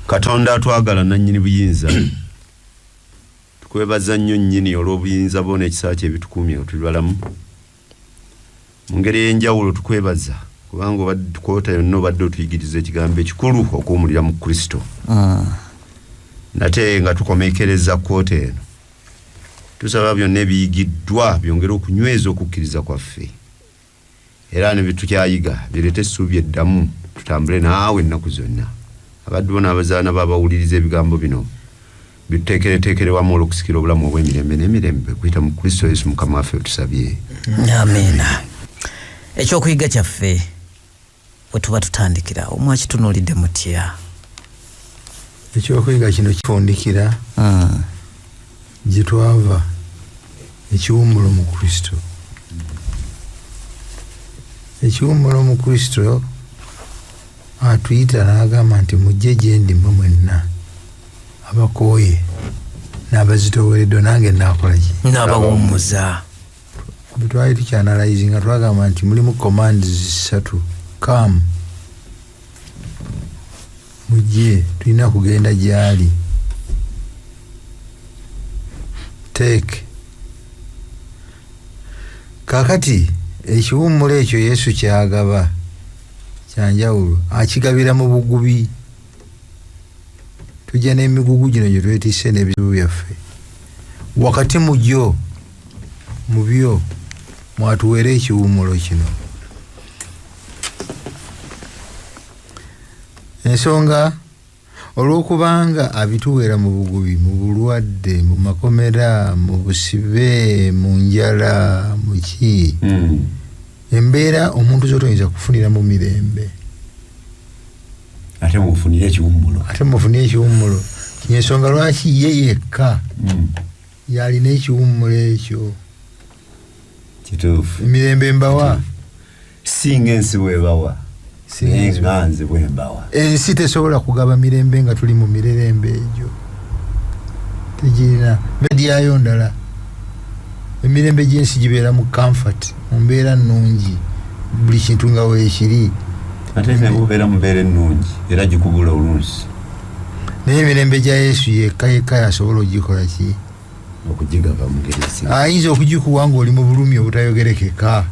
Katonda atwagala nannyini buyinza tukwebaza nnyo nnyini olw'obuyinza bwo n'ekisa kye ebitukuumye tuli balamu mu ngeri ey'enjawulo tukwebaza kubanga kwota yonna obadde otuyigiriza ekigambo ekikulu okuwumulira mu Kristo nate nga tukomekereza kwota eno tusaba byonna ebiyigiddwa byongera okunyweza okukkiriza kwaffe era ne bitukyayiga bireete essuubi eddamu tutambule naawe ennaku zonna abaddu bona abazaana babawuliriza ebigambo bino bituteekereteekere wamu olw'okusikira obulamu obw'emirembe n'emirembe kuyita mu Kristo Yesu Mukama waffe tusabye amiina. Ekyokuyiga kyaffe bwe tuba tutandikira omwakitunuulidde mutya? Ekyokuyiga kino kifundikira gye twava ekiwummulo mu Kristo. Ekiwummulo mu Kristo atuyita n'agamba nti mujje gye ndi mmwe mwenna abakooye n'abazitoowereddwa nange naakola ki? N'abawummuza. Bwe twali tukyanalayizi nga twagamba nti mulimu commands 3 come mujje tulina kugenda gyali take kakati ekiwummulo ekyo Yesu kyagaba kyanjawulo akigabira mu bugubi tujja n'emigugu gino gye twetiise n'ebizibu byaffe wakati mu gyo mu byo mwatuweera ekiwummulo kino ensonga olw'okubanga abituweera mu bugubi mu bulwadde mu makomera mu busibe mu njala mu ki embeera omuntu zotoyinza kufunira mu mirembe ate mufunire ekiwummulo ensonga lwaki ye yekka yalina ekiwummulo ekyo kituufu emirembe mbawa singa ensi bwebawa enganze bwembawa ensi tesobola kugaba mirembe nga tuli mu mirembe egyo tegirina medyayo ndala emirembe gy'ensi gibeera mu comfort mu mbeera nnungi buli kintu nga weekiri ate nebubeera mu mbeera ennungi era gikubula oluusi naye emirembe gya Yesu yekka yasobola ogikola ki? okugigaba mu ngeri ayinza okugikuwa nga oli mu bulumi obutayogerekeka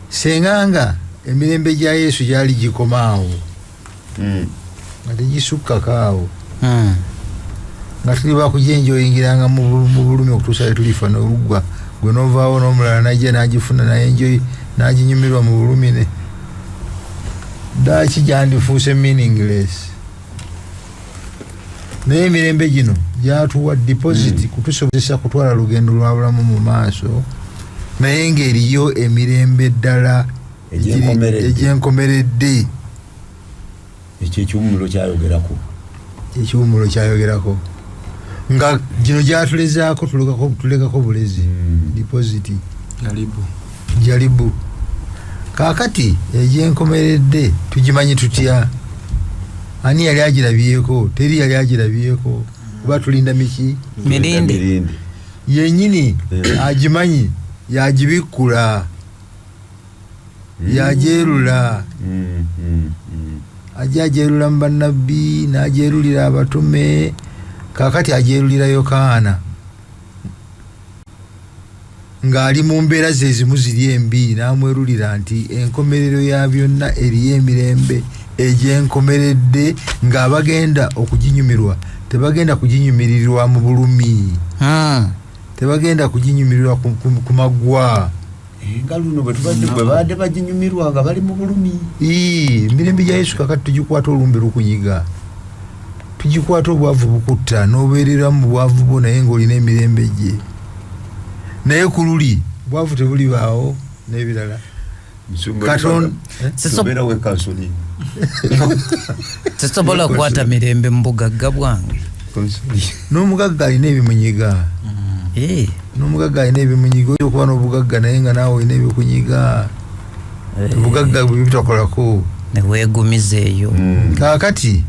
senganga emirembe gya Yesu gyali gikomaawo nga tegisukkako awo nga tuli bakujenjoyingiranga mu bulumi okutuusa tulifa n'oluggwa gwe novaawo n'omulala najja n'agifuna naye enjoyi n'aginyumirwa mu bulumi ne daki gyandifuuse meaningless. Naye emirembe gino gyatuwa deposit kutusobozesa kutwala lugendo lwa bulamu mu maaso naye ng'eriyo emirembe ddala egyenkomeredde ekiwummulo kyayogerako nga gino gyatulezaako tulekako bulezi deposit jalibu kakati egyenkomeredde tugimanyi tutya? Ani yali agirabyeko? Teri yali agirabyeko kuba tulinda miki mirindi yenyini agimanyi yagibikkula yagyerula agyerula mu bannabbi n'agyerulira abatume kakati agyerulira Yokaana ng'ali mu mbeera ze ezimu ziri embi n'amwerulira nti enkomerero ya byonna eriyo emirembe egyenkomeredde ng'abagenda okuginyumirwa tebagenda kuginyumirirwa mu bulumi tebagenda kuginyumirirwa ku maggwa nga luno bwe badde baginyumirwa nga bali mu bulumi. Emirembe gya Yesu kakati tugikwata olumbe lukunyiga tugikwata obwavu bukutta n'obeerera mu bwavu bwo naye ng'olina emirembe gye naye ku luli bwavu tebuli baawo n'ebirala tesobola kukwata mirembe mu bugagga bwange. N'omugagga alina ebimunyiga n'omugagga alina ebimunyiga oyo okuba n'obugagga naye nga naawe olina ebikunyiga obugagga bwe bitakolako neweegumiza eyo. Kaakati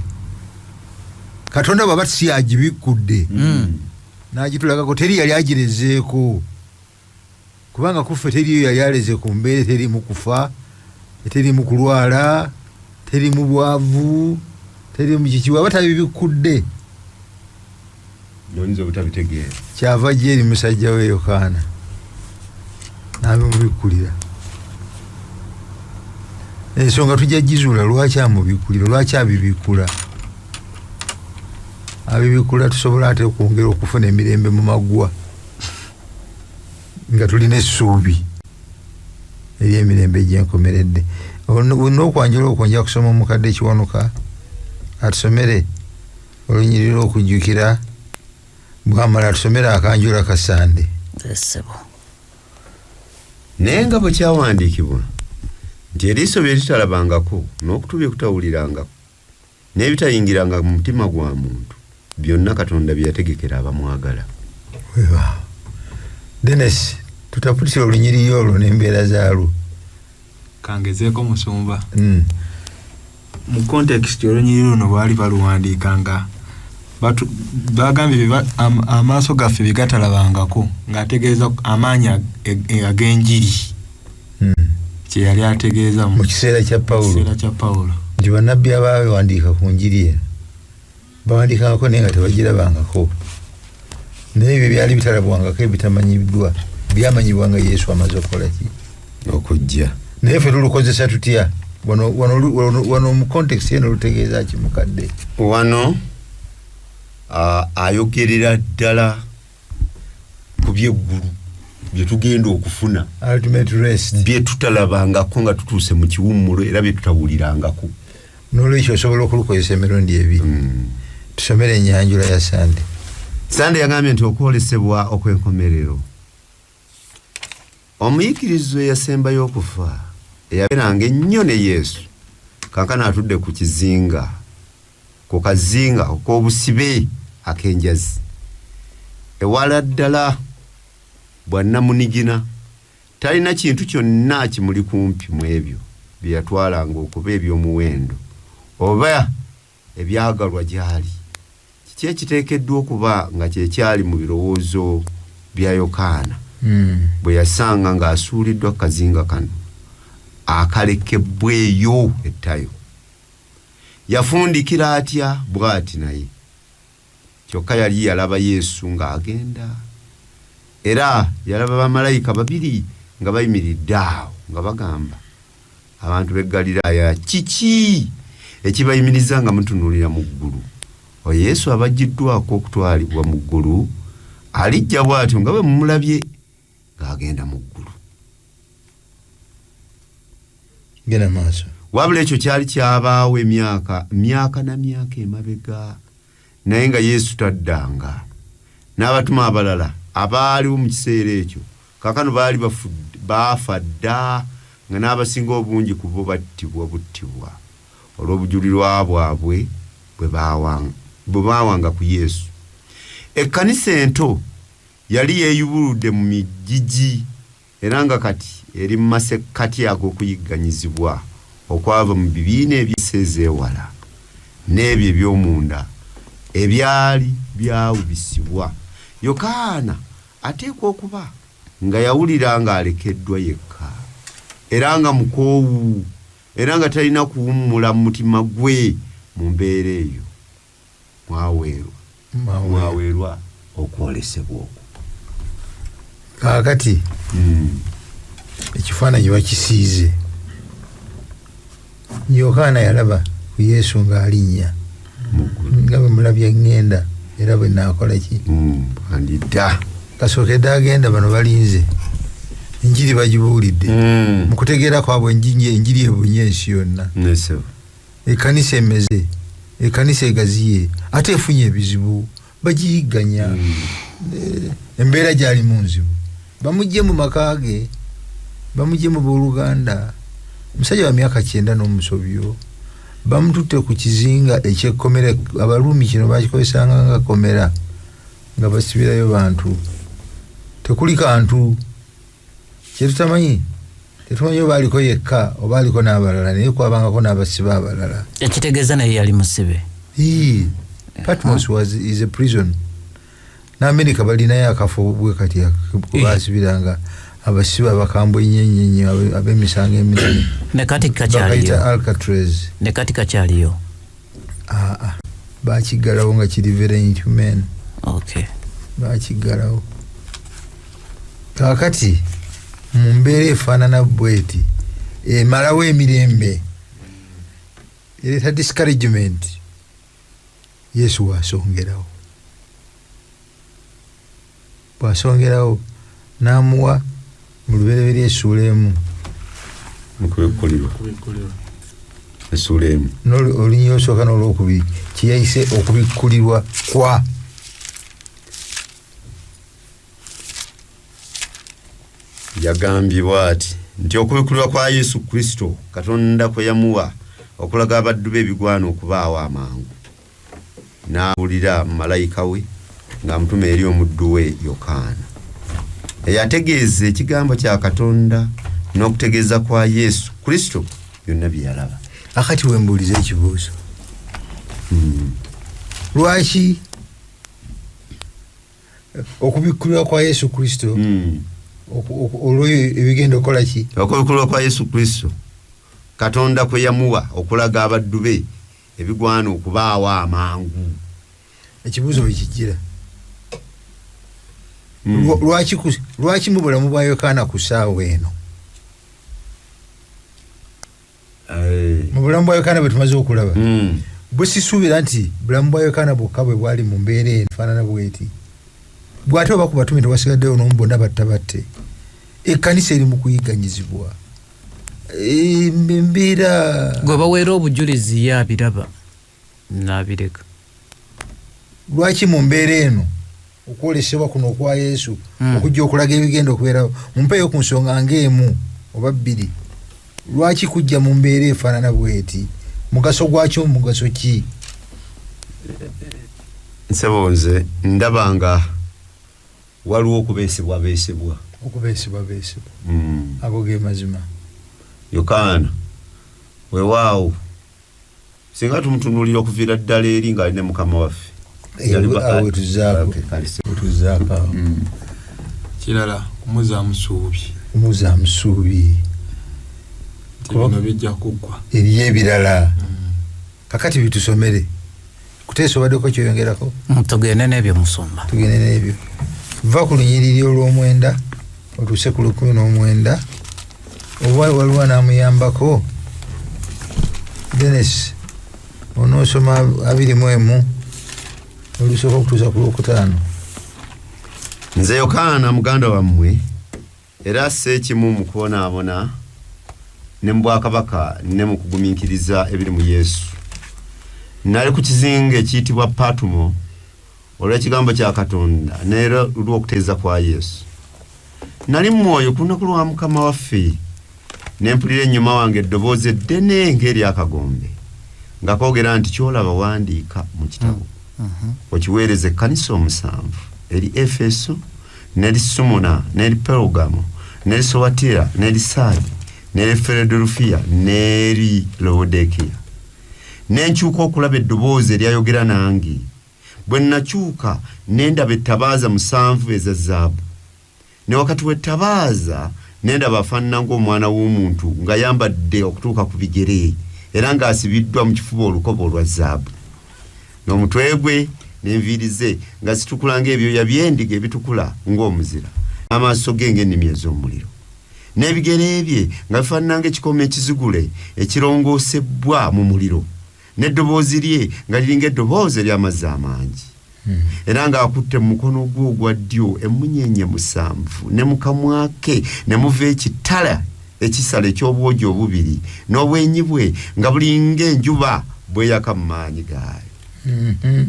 Katonda bw'aba si agibikkudde n'agitulagako teri yali agirezeeko kubanga kuffe teriyo yali aleze ku mbeera terimu kufa terimu kulwala terimu bwavu teri mukikiwa batabibikudde oyinza obutabitegeera kyava jeri musajja we Yokaana nabimubikulira ensonga tujja gizuula lwaki amubikulira lwaki abibikula abibikula tusobola ate okwongera okufuna emirembe mu maggwa nga tulina essuubi eri emirembe gyenkomeredde n'okwanjula okwonja kusoma omukadde Kiwanuka atusomere olunyiriri okujjukira bwamala atusomere akanjula kasande naye nga bwe kyawandiikibwa nti eriiso bye litalabangako n'okutu bye kutawulirangako n'ebitayingiranga mu mutima gwa muntu byonna Katonda bye yategekera abamwagala. Dennis tutaputira olunyiriri olwo n'embeera zaalwo kangezeeko musumba mu context olunyiriri luno bwali baluwandiikanga bagambye amaaso gaffe bye gatalabangako ng'ategeeza amaanyi ag'enjiri kye yali ategeeza mu kiseera kya Pawulo nti bannabbi abaawandiika ku njiri eno bawandiikangako naye nga tebagirabangako naye ebyo byali bitalabwangako ebitamanyiddwa byamanyibwanga Yesu amaze okukola ki okujja naye ffe tulukozesa tutya wano mu context eno lutegeeza ki mukadde wano ayogerera ddala ku byeggulu bye tugenda okufuna ultimate rest bye tutalabangako nga tutuuse mu kiwummulo era bye tutawulirangako n'olwekyo osobola okulukozesa emirundi ebiri tusomere enyanjula ya Sande yagambye nti okwolesebwa okwenkomerero omuyigirizo eyasembayo okufa eyabeeranga ennyo ne Yesu kankana atudde ku kizinga ku kazinga ok'obusibe ak'enjazi ewala ddala bwannamunigina talina kintu kyonna kimuli kumpi mu ebyo bye yatwalanga okuba eby'omuwendo oba ebyagalwa gy'ali kiki ekiteekeddwa okuba nga kyekyali mu birowoozo bya Yokaana bwe yasanga ng'asuuliddwa ku kazinga kano akalekebbweyo ettayo yafundikira atya bw'ati naye kyokka yali yalaba Yesu ng'agenda era yalaba bamalayika babiri nga bayimiridde awo nga bagamba abantu b'e Galiraaya kiki ekibayimiriza nga mutunuulira mu ggulu Yesu abaggiddwako okutwalibwa mu ggulu alijja bw'atyo nga bwe mumulabye ng'agenda mu ggulu genda maaso wabula ekyo kyali kyabaawo myaka na myaka emabega naye nga Yesu taddanga n'abatuma abalala abaaliwo mu kiseera ekyo kaakano baali baafa dda nga n'abasinga obungi ku bo battibwa buttibwa olw'obujulirwa bwabwe bwe baawanga ku Yesu. Ekkanisa ento yali yeeyubuludde mu mijiji era nga kati eri mu masekkati ag'okuyigganyizibwa okwava mu bibiina ebyesezeewala n'ebyo eby'omunda ebyali byawubisibwa. Yokaana ateekwa okuba nga yawulira ng'alekeddwa yekka era nga mukoowu era nga talina kuwummula mu mutima gwe mu mbeera eyo mwaweerwa okwolesebwa okwo. Kaakati ekifaananyi bakisiize. Yokaana yalaba ku Yesu ng'alinnya nga bwe mulabye ngenda era bwe naakola ki andidda kasookedde agenda bano balinze enjiri bagibuulidde mu kutegeera kwabwe enjiri ebunye ensi yonna. Ekkanisa emeze, ekkanisa egaziye ate efunye ebizibu bagiyigganya embeera gyali mu nzibu bamugye mu maka ge bamugye mu booluganda. Omusajja wa myaka 9 n'omusobyo bamututte ku kizinga ekyekkomera. Abaruumi kino bakikozesanga nga komera nga basibirayo bantu. Tekuli kantu kyetutamanyi, tetumanyi oba aliko yekka oba aliko n'abalala naye kwabangako n'abasiba abalala. Ekitegeeza naye yali musibe. Patmos is a prison. N'Amerika balinayo akafo bwe kati kubasibiranga abasiba bakambwe nnyo ab'emisango eminene. Ne kati kakyaliyo. Alcatraz. Ne kati kakyaliyo. bakigalawo nga kiri very inhuman. Okay. Bakigalawo kakati mu mbeera efaanana bweti emalawo emirembe ereeta discouragement. Yesu wasongerawo, bwasongerawo n'amuwa mu lubereberye essuula emu mukubikkulirwa essuula emu olunyiri olusooka n'olwokubiri kiyayise okubikkulirwa kwa yagambibwa ati nti okubikkulirwa kwa Yesu Kristo Katonda kwe yamuwa okulaga abaddu be ebigwana okubaawo amangu, n'awulira malayika we ng'amutuma eri omuddu we Yokaana eyategeeza ekigambo kya Katonda n'okutegeeza kwa Yesu Kristo byonna bye yalaba. Akati wembuuliza ekibuuzo, lwaki okubikkulirwa kwa Yesu Kristo olwoyo ebigenda okukola ki? Okubikkulirwa kwa Yesu Kristo Katonda kwe yamuwa okulaga abaddu be ebigwana okubaawo amangu. Ekibuuzo bwe kijjira, lwaki mu bulamu bwa Yokaana ku ssaawa eno, mu bulamu bwa Yokaana bwe tumaze okulaba, bwe sisuubira nti bulamu bwa Yokaana bwokka bwe bwali mu mbeera efaanana bweti, bw'ate oba ku batume tewasigaddeyo n'omu bonna batte ekkanisa eri mu kuyigganyizibwa embeera. Gwe baweera obujulizi ye abiraba n'abireka. Lwaki mu mbeera eno okwolesebwa kuno okwa Yesu okujja okulaga ebigenda okubeerawo mumpeeyo ku nsonga ng'emu oba bbiri, lwaki kujja mu mbeera efaanana bweti? Mugaso gwakyo mugaso ki? Nsebo nze ndaba nga waliwo okubeesebwa ago ge mazima. Yokaana weewaawo singa tumutunuulira okuviira ddala eri ng'ali ne Mukama waffe awo tuzaako kirala kumuzaamu ssuubi bino bijja kuggwa eriyo ebirala. Kakati bitusomere kuteesa obaddeko kyoyongerako? Tugende n'ebyo musomba. Tugende n'ebyo, va ku lunyiriri olw'omwenda otuuse ku 19. Oba waliwo n'amuyambako Dennis onoosoma 21 olusooka okutuusa ku 5. Nze Yokaana muganda wammwe era seekimu mu kubonaabona ne mu bwakabaka ne mu kugumiikiriza ebiri mu Yesu. Nali ku kizinga ekiyitibwa Patumo olw'ekigambo kya Katonda n'era olw'okuteeza kwa Yesu. Nali mu mwoyo ku lunaku lwa Mukama waffe ne mpulira ennyuma wange eddoboozi eddene ng'ery'akagombe nga koogera nti kyolaba wandiika mu kitabo okiweereze ekkanisa 7 eri Efeso n'eri Sumuna n'eri Perugamo n'eri Sowatira n'eri Saadi n'eri Filadelfiya n'eri Laodikiya. Nenkyuka okulaba eddoboozi eryayogera nange, bwe nakyuka nendaba ettabaaza 7 eza zaabu, ne wakati w'ettabaaza nendaba afaanana ng'omwana w'omuntu ng'ayambadde okutuuka ku bigere era ng'asibiddwa mu kifuba olukoba olwa zaabu, n'omutwe gwe n'enviiri ze nga zitukula ng'ebyoya by'endiga ebitukula ng'omuzira, amaaso ge ng'ennimi ez'omuliro, n'ebigere bye nga bifaanana ng'ekikomo ekizigule ekirongoosebbwa mu muliro, n'eddoboozi lye nga liringa eddoboozi ery'amazzi amangi. Era ng'akutte mu mukono gwe ogwa ddyo emmunyeenye 7, ne mu kamwa ke ne muva ekitala ekisala eky'obwogi obubiri, n'obwenyi bwe nga bulinga enjuba bweyaka mu maanyi gaayo.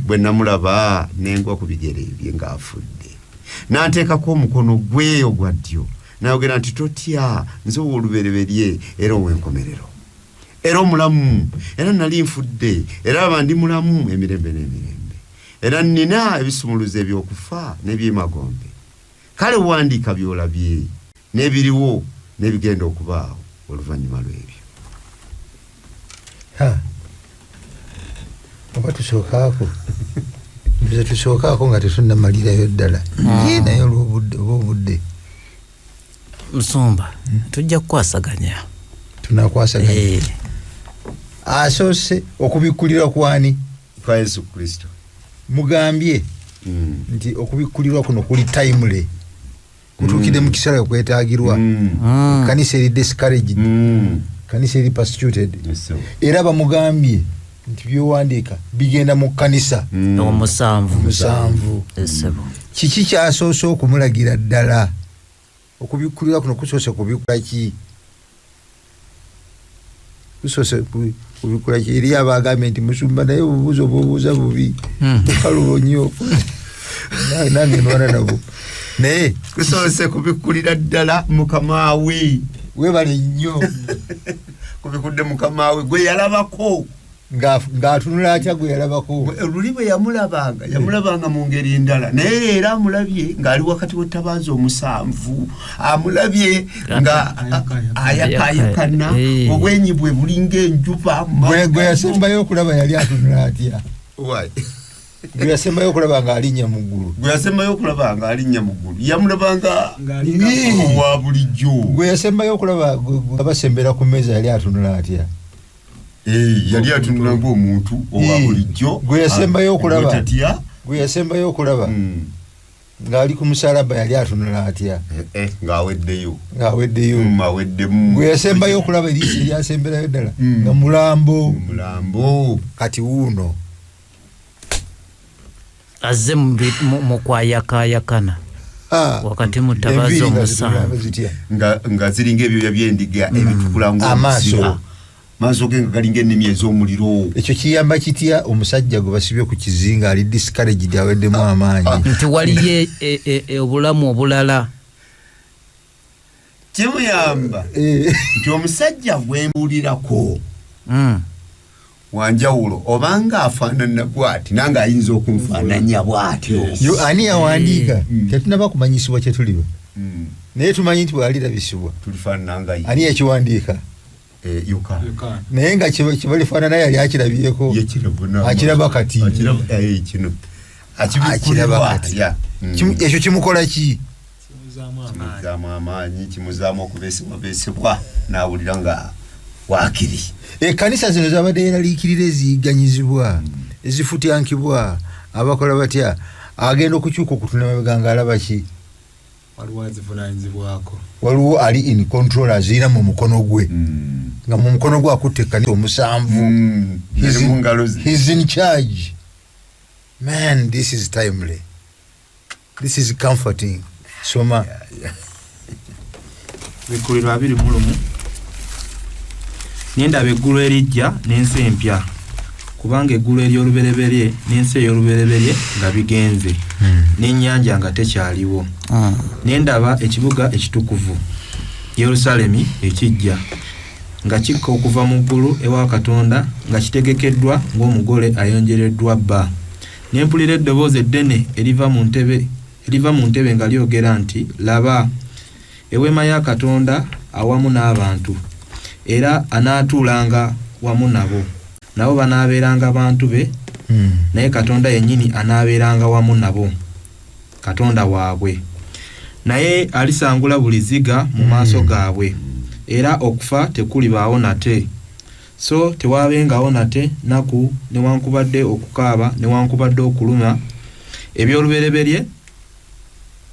Bwe namulaba n'engwa ku bigere bye ng'afudde, n'anteekako omukono gwe ogwa ddyo n'ayogera nti, totya, nze ow'olubereberye era ow'enkomerero era omulamu, era nali nfudde era aba ndi mulamu emirembe n'emirembe, era nnina ebisumuluzo eby'okufa n'eby'emagombe. Kale wandiika by'olabye n'ebiriwo n'ebigenda okubaawo oluvannyuma lw'ebyo. Oba tusookaako nga tetunnamalirayo ddala naye olw'obudde Musumba tujja kukwasaganya. Tunakwasaganya. Asoose okubikkulira kwani? kwa Yesu Kristo mugambye nti okubikkulirwa kuno kuli timely kutuukidde mu kiseera okwetaagirwa kanisa eri discouraged kanisa eri persecuted era bamugambye nti byowandiika bigenda mu kanisa omusanvu kiki kyasoose okumulagira ddala okubikkulirwa kuno kusoose kubikula ki kusoose kubikula ki eri abagambye nti musumba naye obubuuza obubuuza bubi bukalubo nnyo nange nwana nabo naye kusoose kubikkulira ddala mukama we webale nnyo kubikudde mukama we gwe yalabako ng'atunula atya gwe yalabako luli bwe yamulabanga mu ngeri ndala naye leero amulabye ng'ali wakati w'ettabaaza omusanvu amulabye nga ayakayakana obwenyi bwe bulinga enjuba gwe yasembayo okulaba yali atunula atya gwe yasembayo okulaba ng'alinnya mu ggulu yamulabanga owa bulijjo gwe yasembayo okulaba abasembera ku mmeeza yali atunula atya yali atunula ng'omuntu owa bulijjo gwe yasembayo okulaba ng'ali ku musalaba yali atunula atya ng'aweddeyo gwe yasembayo okulaba eriisi eryasemberayo ddala nga mulambo kati wuuno azze mu kwayakayakana wakati mu tabaaza omusanvu nga ziringa ebyoya by'endiga ebitukula ng'omusibo maaso ge nga galinga ennimi ez'omuliro ekyo kiyamba kitya omusajja gwe basibye ku kizinga ali discouraged aweddemu amaanyi nti waliyo obulamu obulala kimuyamba nti omusajja gwembuulirako wanjawulo obanga afaanana bw'ati nange ayinza okunfaananya bw'atyo ani yawandiika tetunaba kumanyisibwa kye tuliba naye tumanyi nti bw'alirabisibwa tulifaanananga ani yakiwandiika naye nga kibalifaanana yali akirabyeko akiraba kati kino akiraba kati ekyo kimukola ki kimuzaamu amaanyi kimuzaamu okubeesebwa n'awulira nga waakiri ekkanisa zino zabadde yeraliikirira eziyiganyizibwa ezifutyankibwa abakola batya agenda okukyuka okutuna mabega ng'alaba ki waliwo ali in control azira mu mukono gwe nga mu mukono gwe akutte ekkanisa omusanvu he's in charge man. This is timely, this is comforting. Soma Bikulirwa 21 Nendaba eggulu erijja n'ensi empya kubanga eggulu ery'olubereberye n'ensi ey'olubereberye nga bigenze n'ennyanja nga tekyaliwo nendaba ekibuga ekitukuvu Yerusalemi ekijja nga kikka okuva mu ggulu ewa Katonda nga kitegekeddwa ng'omugole ayonjereddwa bba nempulira eddoboozi eddene eriva mu ntebe nga lyogera nti laba eweema ya Katonda awamu n'abantu era anaatuulanga wamu nabo banaabeeranga bantu be naye Katonda yennyini anaabeeranga wamu nabo Katonda waabwe naye alisangula buli ziga mu maaso gaabwe era okufa tekulibaawo nate so tewaabengawo nate naku newankubadde okukaaba newankubadde okuluma ebyolubereberye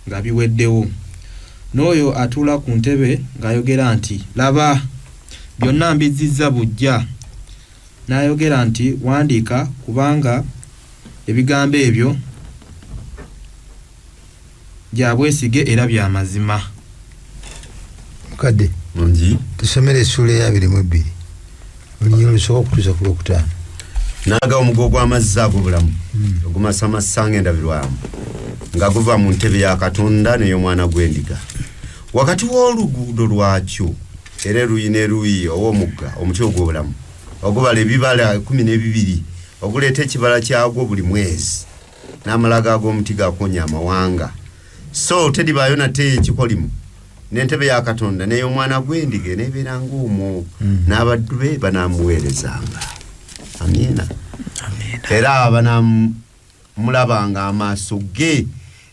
nga biweddewo n'oyo atuula ku ntebe ng'ayogera nti laba byonna mbizizza bujja n'ayogera nti wandiika kubanga ebigambo ebyo bya bwesige era bya mazima. Mukadde mungi tusomere essula ya 22 olunyiro lusooka okutuusa ku lwokutaano. Naga omugo gw'amazzi ag'obulamu ogumasamasa ng'endabirwamu nga guva mu ntebe ya Katonda n'ey'omwana gw'endiga wakati w'oluguudo lwakyo era eruuyi n'eruuyi ow'omugga omuti ogw'obulamu ogubala ebibala 12 oguleeta ekibala kyagwo buli mwezi n'amalaga ag'omuti gakonya amawanga so tedibaayo nate ekikolimu n'entebe ya Katonda n'ey'omwana gw'endiga eneebeeranga omwo n'abaddu be banaamuweerezanga. Amina. Era banamulabanga amaaso ge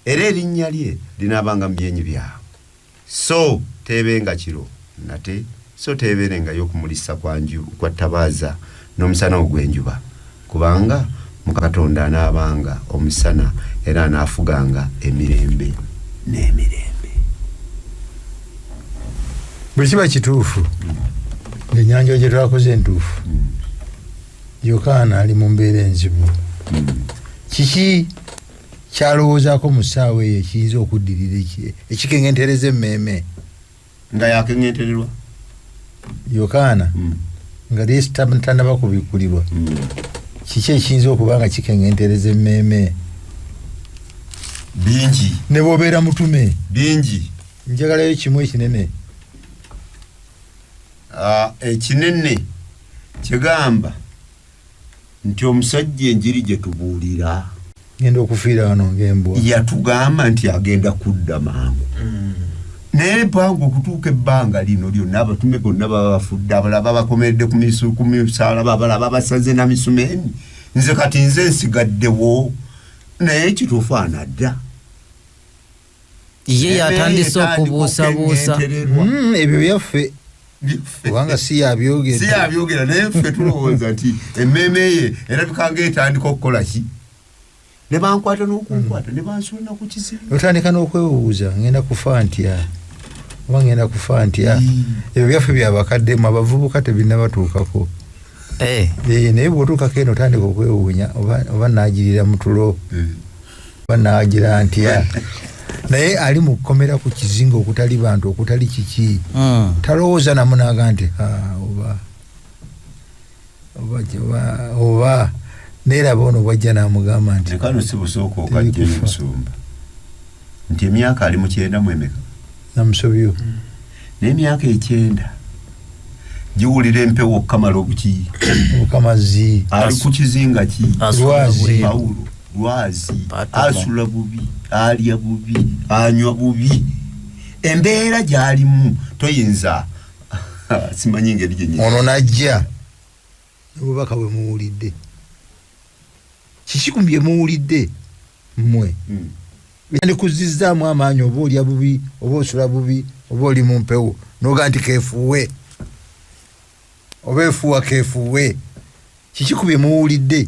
era erinnya lye linaabanga mu byenyi byabwe so teebenga kiro nate so teeberengayo okumulisa kwa tabaaza n'omusana ogw'enjuba kubanga Mukatonda anaabanga omusana era anaafuganga emirembe n'emirembe. Buli kiba kituufu ng'ennyanja gye twakoze entuufu. Yokaana ali mu mbeera enzibu. Kiki kyalowoozaako mu ssaawa eyo ekiyinza okuddirira ekikengentereza emmeeme? Nga yakengentererwa Yokaana nga leesi tannaba kubikkulirwa. Kiki ekiyinza okuba nga kikengentereza emmeeme? bingi ne bw'obeera mutume bingi. njagalayo kimu ekinene. Ekinene kigamba nti omusajja enjiri gye tubuulira Ngenda okufiira wano ng'embwa. yatugamba nti agenda kudda mangu. Naye bangu okutuuka ebbanga lino lyonna abatume bonna baba bafudde, abalala bakomeredde ku misalaba, abalala basaze na misumeeni. Nze kati nze nsigaddewo naye kituufu anadda. Ye yatandise okubuusabuusa. Ebyo byaffe kubanga si yabyogera naye ffe tulowooza nti emmeeme ye erabika ng'etandika okukola ki. Ne bankwata n'okunkwata ne bansuulira ku kizibu. otandika n'okwebuuza ngenda kufa ntya oba ngenda kufa ntya. Ebyo byaffe byabakaddemu abavubuka tebinnabatuukako. Naye bw'otuukako eno otandika okwewuunya oba naagirira mu tulo oba naagira ntya. Naye ali mu kukomera ku kizinga okutali bantu okutali kiki. Talowooza namu naaga nti oba neeraba ono bwajja n'amugamba nti kano si busooka okajja emusumba nti emyaka ali mu 9 mu emeka namusobyo n'emyaka 9 giwulira empewo okukamala obukamazi ali ku kizinga ki Pawulo lwazi asula bubi alya bubi anywa bubi embeera gy'alimu toyinza simanyi ngeri gye ono najja obubaka bwe muwulidde kiki bye muwulidde mmwe ndikuzizzaamu amaanyi oba olya bubi oba osula bubi oba oli mu mpewo noga nti keefuuwe oba efuuwa keefuuwe. Kiki bye muwulidde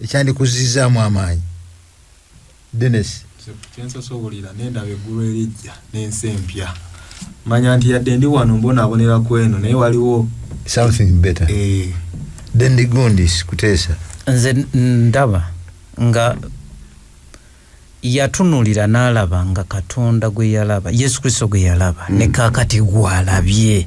ekyandikuzizzaamu amaanyi? Dennis kyensasobolera nendaba eggulu erijja n'ensi empya. Manya nti yadde ndi wano mbonaabonera ku eno naye waliwo something better. Dendi Gundis Kuteesa. Nze ndaba nga yatunulira n'alaba nga Katonda gwe yalaba, Yesu Kristo gwe yalaba ne kaakati gwalabye.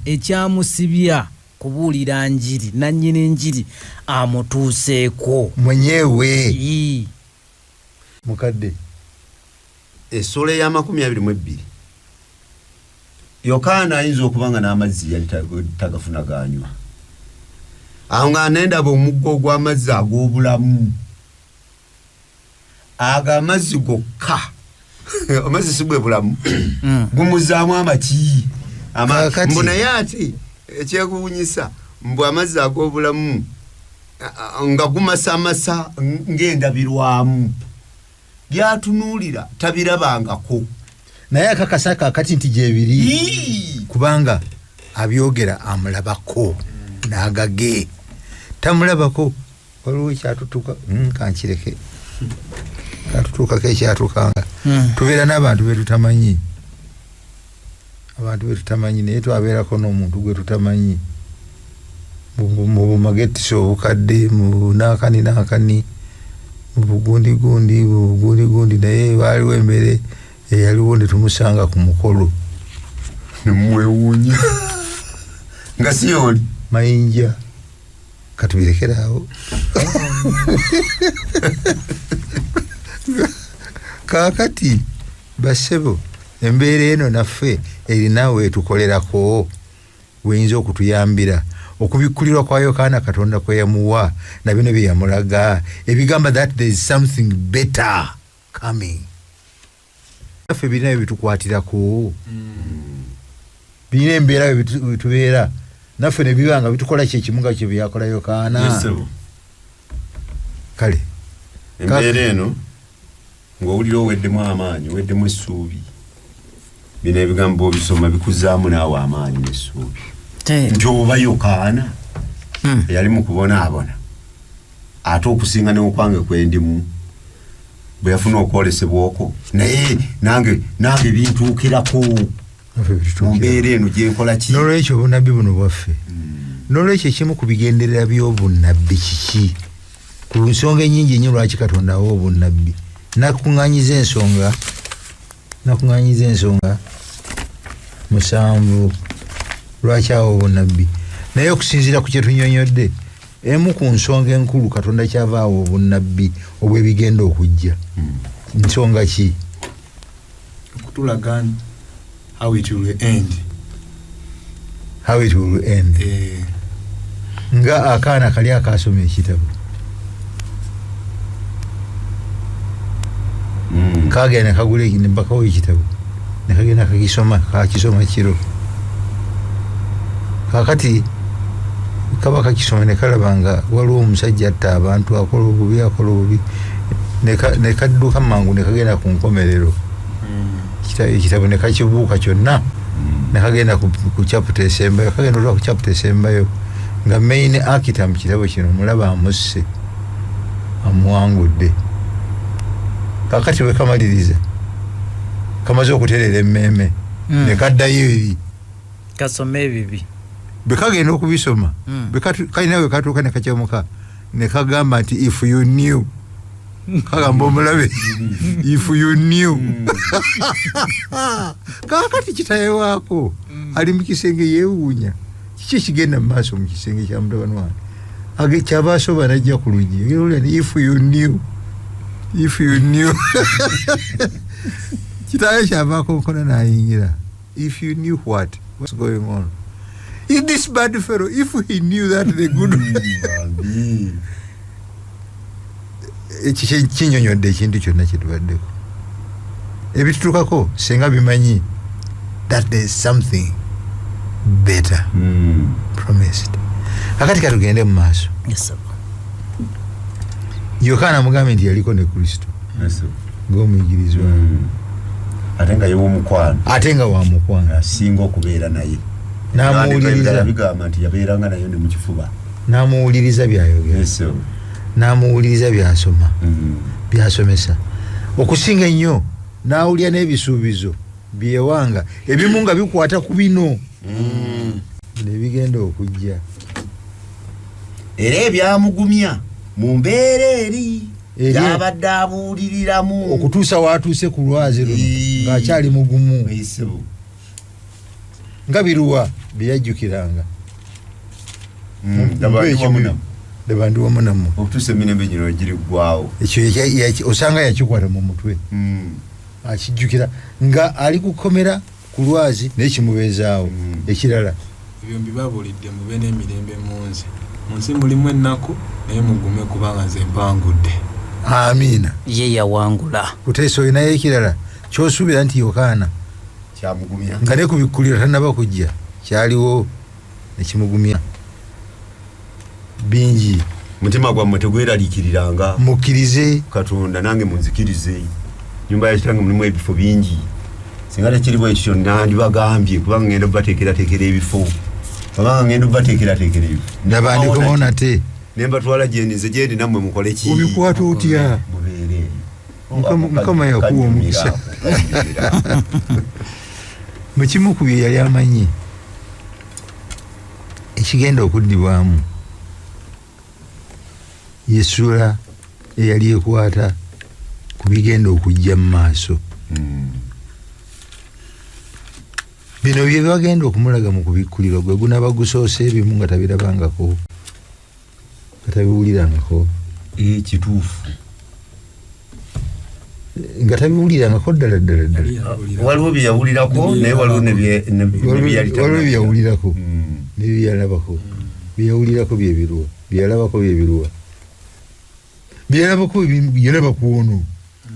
Ekyamusibya kubuulira njiri nannyini njiri amutuuseeko mwenyewe. Mukadde essula ya 22 Yokaana ayinza okuba nga n'amazzi yali tagafuna ganywa. Aho nga nendaba omuggo ogw'amazzi ag'obulamu. Aga amazzi gokka amazzi si bwe bulamu gumuzaamu amaki mbona yati ekyekubunyisa mbu amazzi ag'obulamu nga gumasamasa ng'endabirwamu byatunuulira tabirabangako. naye akakasa kakati nti gyebiri kubanga abyogera amulabako n'agage tamulabako. Waliwo ekyatutuuka kankireke katutuukako ekyatukanga. Tubeera n'abantu betutamanyi, abantu betutamanyi naye twabeerako n'omuntu gwe tutamanyi mu bumagetisi obukadde mu naakani mu bugundi naye waaliwo embeera eyaliwo ne tumusanga ku mukolo nemwewuunya nga si oli mayinja katubirekeraawo. Kaakati basebo embeera eno naffe erinawe etukolerako weyinza okutuyambira okubikkulirwa kwa Yokaana Katonda kwe yamuwa na bino bye yamulaga ebigamba that there is something better coming. Naffe birina bitukwatirako birina embeera bitubeera naffe ne bibanga bitukola kyekimu nga kye byakola Yokaana. Kale embeera eno ng'owulira oweddemu amaanyi oweddemu essuubi bino ebigambo obisoma bikuzaamu naawe amaanyi n'essuubi nti oba Yokaana yali mu kubonaabona ate okusinga n'okwange kwendimu bwe yafuna okwolesebwa okwo naye nange bintuukirako mu mbeera eno gye nkola ki. N'olwekyo obunnabbi buno bwaffe n'olwekyo ekimu ku bigenderera by'obunnabbi kiki ku nsonga ennyingi ennyo lwaki Katonda awa obunnabbi nakuŋŋaanyiza ensonga 7 lwaki awa obunnabbi naye okusinziira ku kye tunyonyodde emu ku nsonga enkulu Katonda kyava awa obunnabbi obw'ebigenda okujja nsonga ki okutulaga how it will end. Nga akaana kali akasoma ekitabo kagenda kagula nembakawo ekitabo nekagenda kakisoma kiro kakati kaba kakisoma nekalaba nga waliwo omusajja atta abantu akola obubi nekadduka mangu nekagenda ku nkomerero ekitabo nekakibuuka kyonna nekagenda ku chapter esembayo kagenda olwa ku chapter esembayo nga main actor mu kitabo kino mulaba amusse amuwangudde kakati we kamaliriza kamaze okutereera emmeme nekaddayo ebi kasome ebibi bekagenda okubisoma kalina we katuuka nekakyamuka nekagamba nti if you knew kagamba omulabe if you knew kakati kitaye waako ali mu kisenge yeewuunya kiki ekigenda mu maaso mu kisenge kya mutabani wange kyaba asoba najja ku luggi if you knew kitaye kyavaako nkola nayingira if you knew what's going on in this bad fellow if he knew that the good kinyonyodde ekintu kyonna kyetubaddeko ebitutukako senga bimanyi that there is something better promised. Akati katugende mu maaso. Yohana mugambe nti yaliko ne Kristo ng'omuyigirizwa ate nga wa mukwano asinga okubeera naye n'amuwuliriza bigamba nti yabeeranga naye ne mu kifuba n'amuwuliriza byayogera n'amuwuliriza byasoma byasomesa okusinga ennyo n'awulira n'ebisuubizo byewanga ebimu nga bikwata ku bino nebigenda okujja era ebyamugumya mu mbeera eri yabadde abuuliriramu okutuusa waatuuse ku lwazi luno ng'akyali mugumu nga biruwa byeyajjukiranga dabandi wamunamu okutuusa emirembe gino giriggwawo ekyo osanga yakikwata mu mutwe akijjukira nga ali kukomera ku lwazi naye kimubeezaawo ekirala ebyo mbibabuulidde mube n'emirembe munsi munsi mulimu ennaku naye mugume kubanga nze mpangudde. Amiina. Ye yawangula. Kuteesa olinayo ekirala kyosuubira nti Yokaana kyamugumya nga ne kubikkulira tannaba kujja kyaliwo nekimugumya bingi. Mutima gwammwe tegweraliikiriranga mukkirize Katonda nange munzikirize. Nyumba ya kitange mulimu ebifo bingi singa tekiriwo ekyo nandibagambye kubanga ngenda obateekerateekera ebifo kubanga ngenda obateekerateekera ebifo nabandikomo nate nembatwala gyendize gyendi nammwe mukole ki obikwata otya mubeere mukama yakuwa omukisa mukimu ku bye yali amanyi ekigenda okuddibwamu yesula eyali ekwata ku bigenda okujja mu maaso bino bye bagenda okumulaga mu kubikkuliro gwe gunaba gusoose ebimu nga tabirabangako nga tabiwulirangako kituufu nga tabiwulirangako ddala waliwo bye yawulirako naye waliwo byeyawulirako nebyeyalabako byeyawulirako byebirwa byeyalabako byebirwa byeyalabako yalaba ku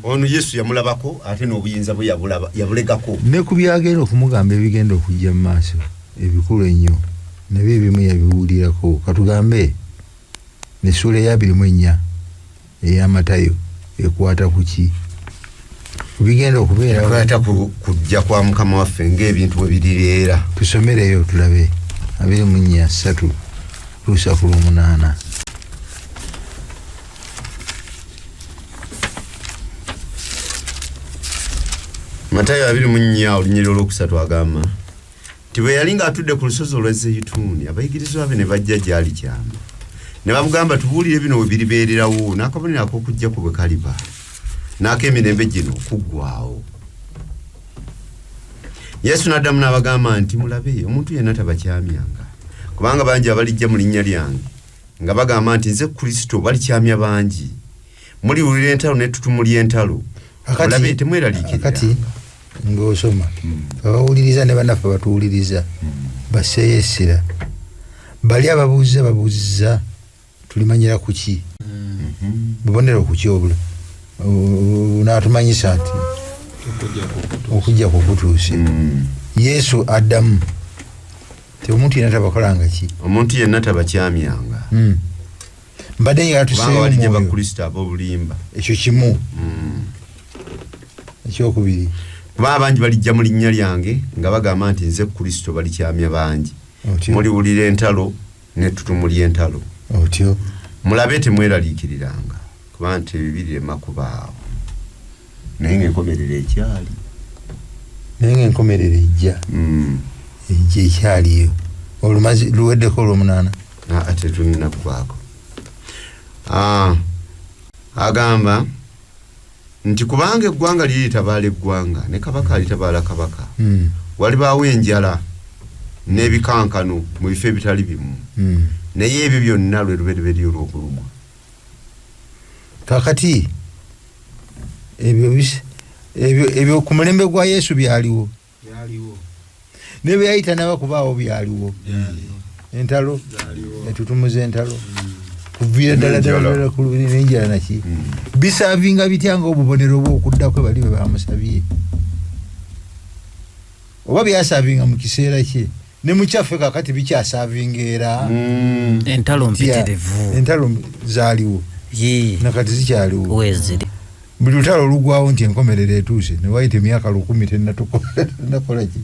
ono Yesu yamulabako ate n'obuyinza bwe yabulegako ne ku byagenda okumugamba ebigenda okujja mu maaso ebikulu ennyo nabyo ebimu yabiwulirako katugambe n'essula eya 24 ey'Amatayo ekwata ku ki bigenda okubeera kwata kujja kwa Mukama waffe ng'ebintu bwe birireera tusomereyo tulabe 24:3 kutuusa ku Lwomunaana. Matayo 24 olunyiriri olwokusatu agamba nti bwe yali ng'atudde ku lusozi olw'Ezeyituuni abayigirizwa be ne bajja gy'ali kyama ne bamugamba tubuulire bino we biribeererawo n'akabonero ak'okujja ku bwe kaliba n'ak'emirembe gino okuggwaawo. Yesu n'addamu n'abagamba nti mulabe omuntu yenna tabakyamyanga kubanga bangi abalijja mu linnya lyange nga bagamba nti nze Kristo balikyamya bangi muliwulira entalo n'ettutumu ly'entalo mulabe temweraliikirira ng'osoma abawuliriza ne bannaffe batuwuliriza baseeyesera bali ababuuziza tulimanyira ku ki bubonero ku ki obula n'atumanyisa nti okujja kukutuuse. Yesu addamu ti omuntu yenna tabakolanga ki omuntu yenna tabakyamyanga mbadde yatuseeyo balijja bakristo ab'obulimba ekyo kimu. Ekyokubiri kuba abangi balijja mu linnya lyange nga bagamba nti nze Kristo balikyamya bangi muliwulira entalo n'ettutumu ly'entalo otyo mulabe temweraliikiriranga kuba nti ebibiri emakubaawo naye ng'enkomerero ekyali naye ng'enkomerero ejja ekyaliyo olumazi luweddeko Olwomunaana ate tulinaggwako. Agamba nti kubanga eggwanga liri litabaala eggwanga ne kabaka alitabaala kabaka walibaawo enjala n'ebikankano mu bifo ebitali bimu naye ebyo byonna lwe lubereberye olw'okulumwa. Kakati ebyo ku mulembe gwa Yesu byaliwo ne bwe yayita n'abakubaawo byaliwo entalo ettutumu z'entalo kuviira ddala ku lubiri n'enjala naki bisaavinga bitya ng'obubonero bw'okuddako bali bwe bamusabye oba byasaavinga mu kiseera kye ne mu kyaffe kakati bikyasaavinga era entalo mpitirivu entalo zaaliwo nakati zikyaliwo weziri buli lutalo olugwawo nti enkomerero etuuse ne wayita emyaka 10 tennakola ki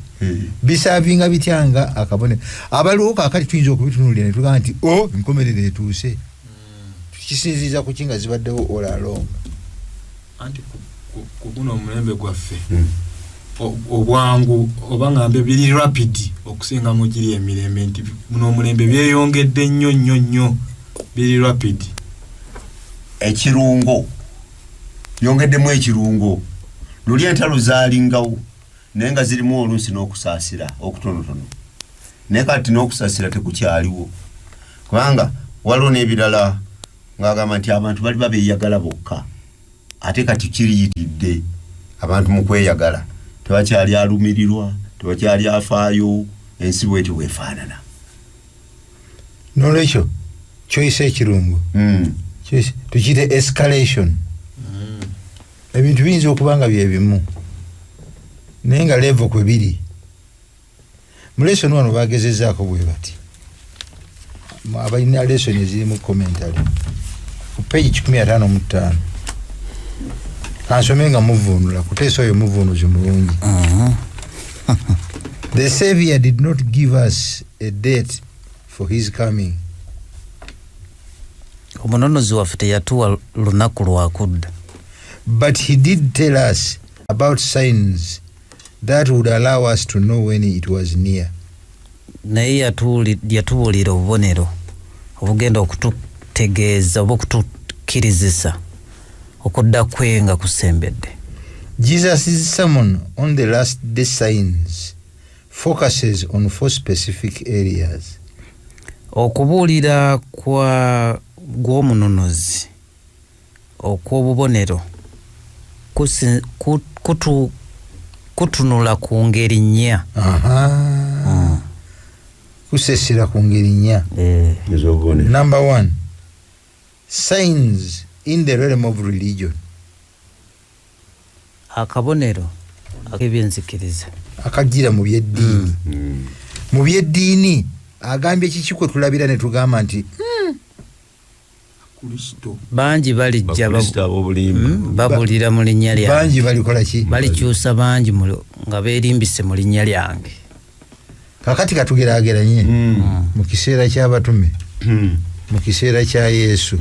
bisaavinga bityanga akabonero abaliwo kakati tuyinza okubitunuulira ne tugamba nti enkomerero etuuse tukisinziiza ku kinga zibaddewo olalonga anti ku guno omulembe gwaffe obwangu oba ngambe biri rapid okusinga mu giri emirembe nti muno omulembe byeyongedde nnyo biri rapid. Ekirungo yongeddemu ekirungo luli entalo zaalingawo naye nga zirimu oluusi n'okusaasira okutonotono naye kati n'okusaasira tekukyaliwo kubanga waliwo n'ebirala ng'agamba nti abantu bali babeeyagala bokka ate kati kiriyitidde abantu mu kweyagala tebakyali alumirirwa tebakyali afaayo ensi bweti bwefaanana n'olwekyo kyoyisa ekirungo tukiyite escalation ebintu biyinza okuba nga bye bimu naye nga levo kwe biri mu lesoni wano bagezezaako bwe bati abalina lesoni eziri mu commentary ku page 155 kansome nga muvuunula kuteesa oyo muvuunuzi mulungi. The Savior did not give us a date for his coming. omunonozi waffe teyatuwa lunaku lwakudda but he did tell us about signs that would allow us to know when it was near. naye yatubuulira obubonero obugenda okututegeeza oba okutukkirizisa okudda kwe nga kusembedde. Jesus' sermon on the last day signs focuses on 4 specific areas. okubuulira gw'omunonozi okw'obubonero kutunula ku ngeri nnya. Kusesera ku ngeri nnya. Number 1, signs in the realm of religion. Akabonero ak'ebyenzikiriza akajjira mu byeddiini. Mu byeddiini agambye kiki kwe tulabira ne tugamba nti bangi balijja babulira mu linnya lyange. Bangi balikola ki? Balikyusa bangi nga beerimbise mu linnya lyange. Kakati katugeraageranye mu kiseera ky'abatume mu kiseera kya Yesu.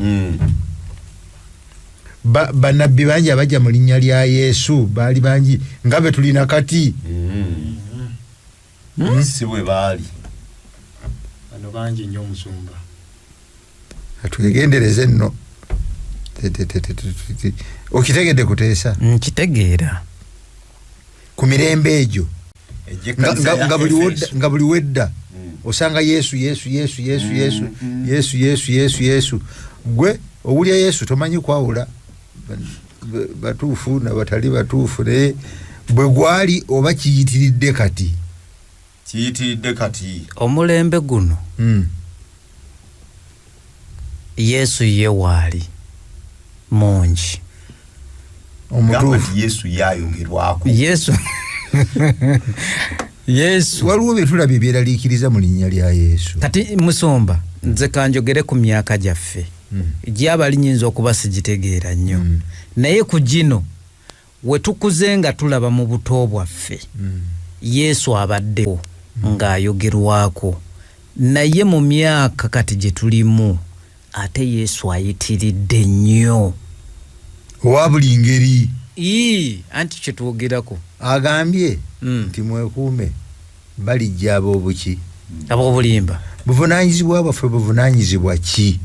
Bannabbi bangi abajja mu linnya lya Yesu baali bangi nga be tulina kati. Si bwe baali bano bangi nnyo Musumba. Twegendereze nno. Okitegedde Kuteesa? Nkitegeera. Ku mirembe egyo nga buli wedda osanga Yesu gwe owulya Yesu tomanyi kwawula batuufu na batali batuufu naye bwe gwali oba kiyitiridde kati omulembe guno Yesu ye waali mungi omutuufu. Yesu yayogerwako. Yesu waliwo bye tulabye byeraliikiriza mu linnya lya Yesu. kati Musumba nze kanjogere ku myaka gyaffe gy'abali nyinza okuba sigitegeera nnyo naye ku gino we tukuze nga tulaba mu buto bwaffe Yesu abaddewo ng'ayogerwako naye mu myaka kati gye tulimu ate Yesu ayitiridde nnyo owa buli ngeri. Anti kyetwogerako Agambye nti mwekuume balijja ab'obuki ab'obulimba. Buvunaanyizibwa bwaffe buvunaanyizibwa ki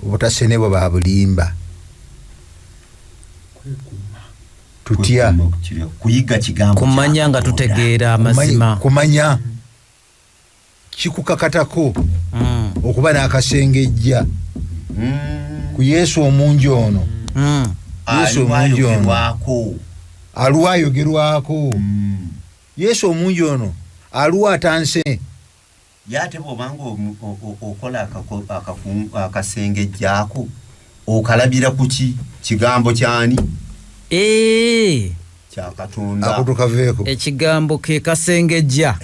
obutasenebwa ba bulimba? Tutya kuyiga kigambo kumanya nga tutegeera amazima. Kumanya kikukakatako okuba n'akasengejja ku Yesu omungi ono. Yesu omungi ono aluwa ayogerwako. Yesu omungi ono aluwa atanse. Yate bwobanga okola akasengejjaako okalabira kuki kigambo kyani? Kya Katonda. Ako tukaveeko. Ekigambo ke kasengejja.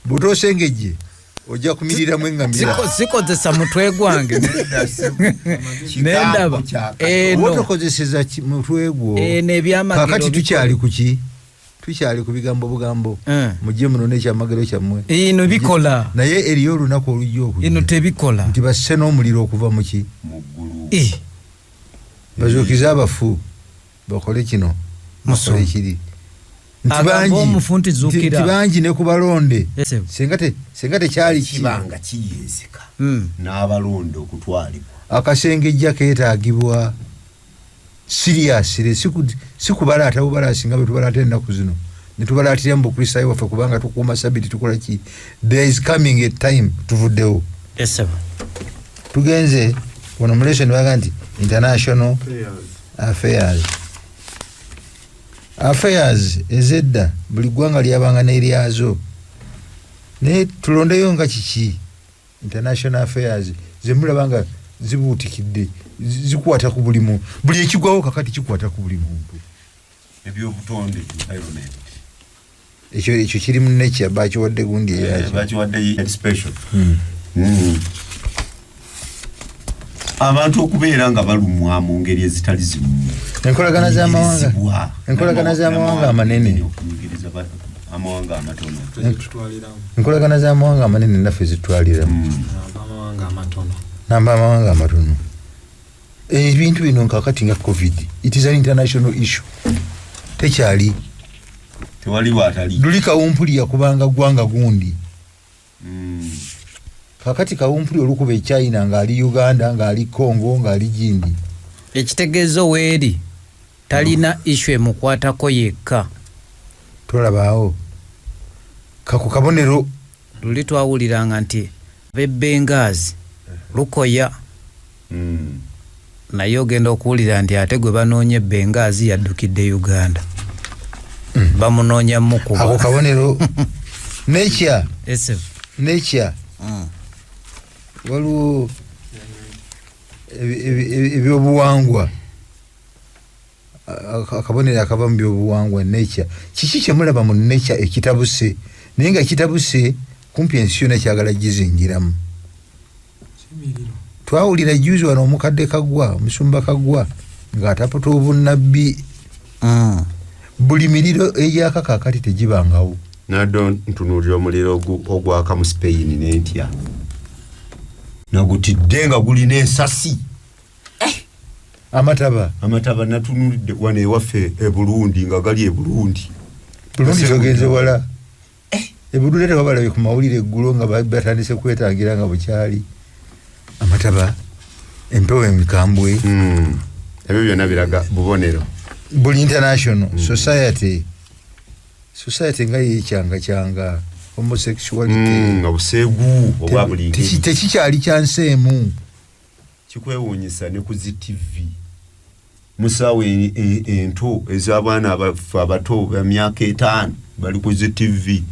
Butosengejje ojja kumiriramu engamira. Sikozesa mutwe gwange. Nendaba. Wotokozeseza mutwe gwo. Nebyamagero. Kakati tukyali kuki? Tukyali ku bigambo bugambo. Mujje muno n'ekyamagero kyammwe. Ino bikola. Naye eriyo olunaku olujja okujja. Ino tebikola. Nti basse n'omuliro okuva mu ki? Mu ggulu. Bazuukiza abafu bakole kino. Musole kiri. Nti bangi ne ku balonde. Senga tekyali kibanga kiyeezeka n'abalonde okutwalibwa. Akasengejja keetaagibwa seriously si kubalaata bubalaasi nga bwe tubalaata ennaku zino ne tubalaatira mu bukristaayo waffe kubanga tukuuma sabiti tukola ki. There is coming a time tuvuddewo. Tugenze wano mu lesson baga nti international affairs ezedda buli ggwanga lyabanga n'eryazo naye tulondeyo nga kiki international affairs zemulaba nga zibuutikidde zikwata ku buli muntu buli ekigwawo kakati kikwata ku buli muntu. Ebyobutonde environment ekyo kiri mu nature bakiwadde gundi bakiwadde special. Abantu okubeera nga balumwa mu ngeri ezitali zimu. Enkolagana z'amawanga amanene. Amawanga amatono. Enkolagana z'amawanga amanene naffe zitwaliramu. N'amawanga amatono. Ebintu bino kakati nga COVID. It is an international issue. Tekyali. Tewali watali. Luli kawumpuli yakubanga gwanga gundi. Kakati kawumpuli olukuba e China ng'ali Uganda ng'ali Congo ng'ali Gindi. Ekitegeezo weeri talina issue emukwatako yekka. Tolabaawo. Kako kabonero. Luli twawuliranga nti b'Ebengaazi Lukoya. Naye ogenda okuwulira nti ate gwe banoonye Ebengaazi yaddukidde Uganda. Bamunoonya mukuba. Ako kabonero. Nature. Nature. Waliwo ebyobuwangwa akabonero akava mu byobuwangwa nature. Kiki kyemulaba mu nature ekitabuse naye nga kitabuse kumpi ensi yonna kyagala gizingiramu. Twawulira juzi wano omukadde Kaggwa omusumba Kaggwa ng'atapota obunnabbi. Buli miriro egyakakakati tegibangawo. Nado ntunuulira omuliro ogwaka mu Spain n'entya nagutidde nga gulina ensasi amataba natunuulidde wano ewaffe e Burundi nga gali e Burundi togenze wala e Burundi tewabalabye ku mawulire eggulo nga batandise kwetangira nga bukyali amataba empewo emikambwe ebyo byonna biraga bubonero buli international society nga yekyanga homosexuality nga buseegu obwa buli ngeri tekikyali kyanseemu kikwewuunyisa ne ku ZTV musaawe ento ez'abaana abato b'emyaka 5 bali ku ZTV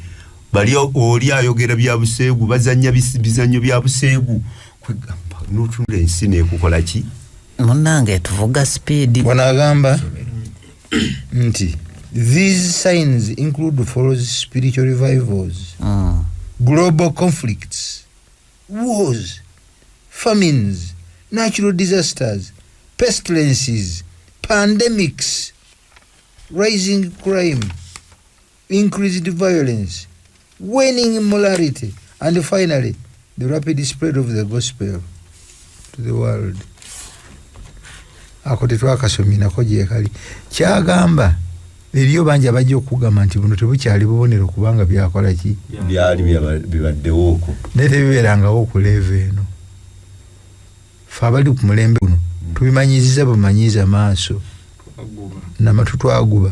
bali oli ayogera bya buseegu bazanya bizanyo bya buseegu kwegamba n'otunula ensi neekukola ki munnange tuvuga speed wanagamba nti these signs include follows spiritual revivals, global conflicts, wars, famines, natural disasters, pestilences, pandemics, rising crime, increased violence, waning immorality, and finally the rapid spread of the gospel to the world. Ako tetwakasomye nako gyekali kyagamba eriyo bangi abajja okugamba nti buno tebukyali bubonero kubanga byakola ki byali bibaddewo okwo naye tebibeerangawo okuleva eno fe abali ku mulembe guno tubimanyiziza bumanyiza maaso namatu twaguba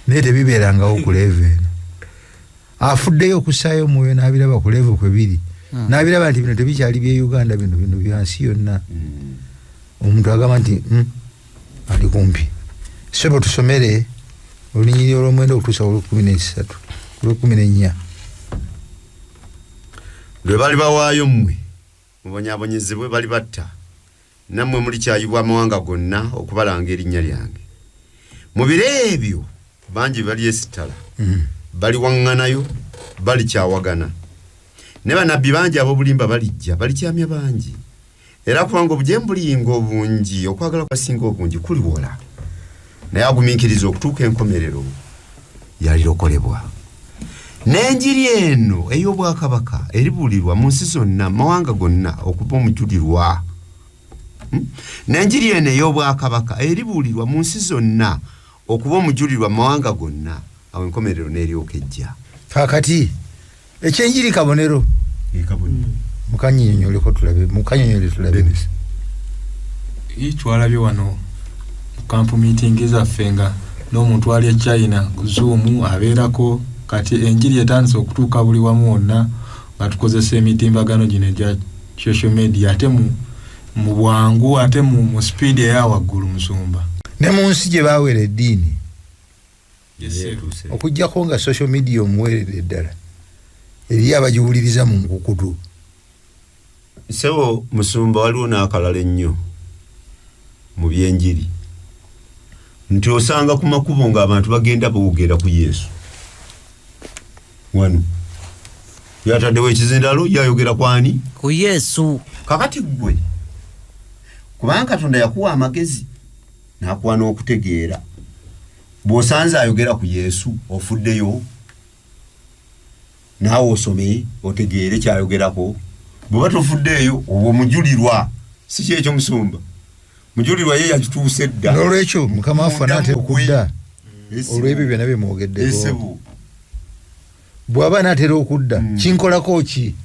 naye tebibeerangawo okuleva eno afuddeyo okusaayo omwoyo n'abiraba kuleva kwebiri n'abiraba nti bino tebikyali bye Uganda bino byansi yonna omuntu agamba nti ali kumpi sebo tusomere olunyiri olw'omwenda okutuusa olw'14 lwe bali bawaayo mmwe mubonyaabonyezebwe bali batta nammwe mulikyayibwa amawanga gonna okubalanga erinnya lyange mu biro ebyo bangi bali esitala bali waŋŋanayo balikyawagana ne bannabbi bangi ab'obulimba balijja balikyamya bangi era kubanga obujembulinga obungi okwagala kwasinga obungi kuliwola naye agumiikiriza okutuuka enkomerero yalirokolebwa n'enjiri eno ey'obwakabaka eribuulirwa mu nsi zonna mawanga gonna okuba omujulirwa n'enjiri eno ey'obwakabaka eribuulirwa mu nsi zonna okuba omujulirwa mawanga gonna awo enkomerero n'eryoka ejja kakati ekyenjiri kabonero mukanyonyoleko tulabe twalabye wano kampu meeting zaffe nga n'omuntu ali e China ku Zoom abeerako kati enjiri etandise okutuuka buli wamu wonna nga tukozesa emitimbagano gino egya social media ate mu bwangu ate mu speed eya waggulu musumba ne mu nsi gye baawera eddiini okuggyako nga social media omuweerera eddala eri abagiwuliriza mu nkukutu sebo musumba waliwo n'akalala ennyo mu byenjiri nti osanga ku makubo ng'abantu bagenda boogera ku Yesu wano yataddewo ekizindalo yayogera kwani ku Yesu kakati gwe kubanga Katonda yakuwa amagezi n'akuwa n'okutegeera bw'osanze ayogera ku Yesu ofuddeyo naawe osome otegeere kyayogerako bw'oba tofuddeeyo oba omujulirwa si kyekyo musumba mujulirwa ye yakituuse dda n'olwekyo mukama waffe anaatera okudda olw'ebyo byonna bye mwogeddeko bw'aba anaatera okudda kinkolako ki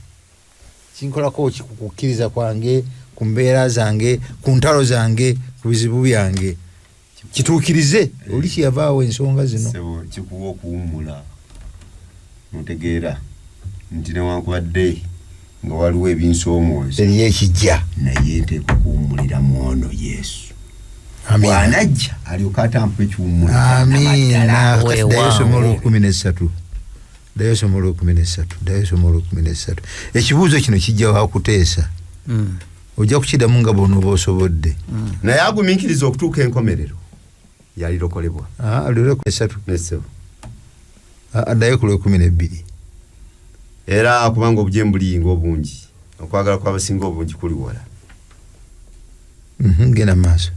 ku kukkiriza kwange ku mbeera zange ku ntalo zange ku bizibu byange kituukirize oli kyeyavaawo ensonga zino kikuwa okuwummula notegeera nti newankubadde nga waliwo ebinsoomooza eriyo ekijja naye nteeka okuwummulira mu ono Yesu bw'anajja alyoka atampa ekiwummula amiina dayo somo olw'okumi ekibuuzo kino kijja wakuteesa ojja kukiddamu nga bw'onooba osobodde naye agumiikiriza okutuuka enkomerero yalirokolebwa addayo ku lw'12 era kubanga obujembulinga obungi okwagala kw'abasinga obungi kuliwola genda maaso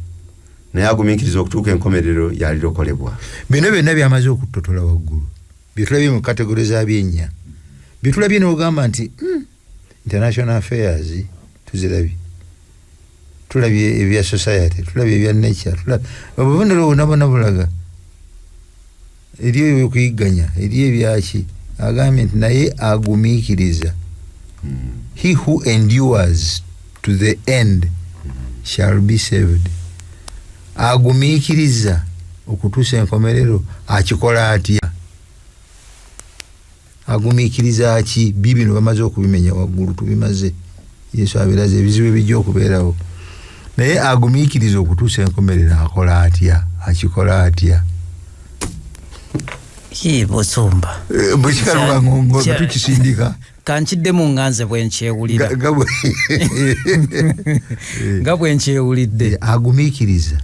naye agumiikiriza okutuuka enkomerero yalirokolebwa bino byonna byamaze okutotola waggulu byetulabye mu kategori za byenya byetulabye n'ogamba nti international affairs tuzirabye tulabye ebya society tulabye ebya nature obubonero bwonna bulaga eriyo ebyokuyiganya eriyo ebyaki agambye nti naye agumiikiriza he who endures to the end shall be saved. Agumiikiriza okutuusa enkomerero akikola atya? Agumiikiriza ki? Bibino bamaze okubimenya waggulu tubimaze. Yesu abiraze ebizibu ebijja okubeerawo. Naye agumiikiriza okutuusa enkomerero akola atya? Akikola atya? Busumba. Bwekikaluba ngongo tukisindika. Kanchidde mu nganze bwenkyewulira. Nga bwenkyewulidde. Agumiikiriza.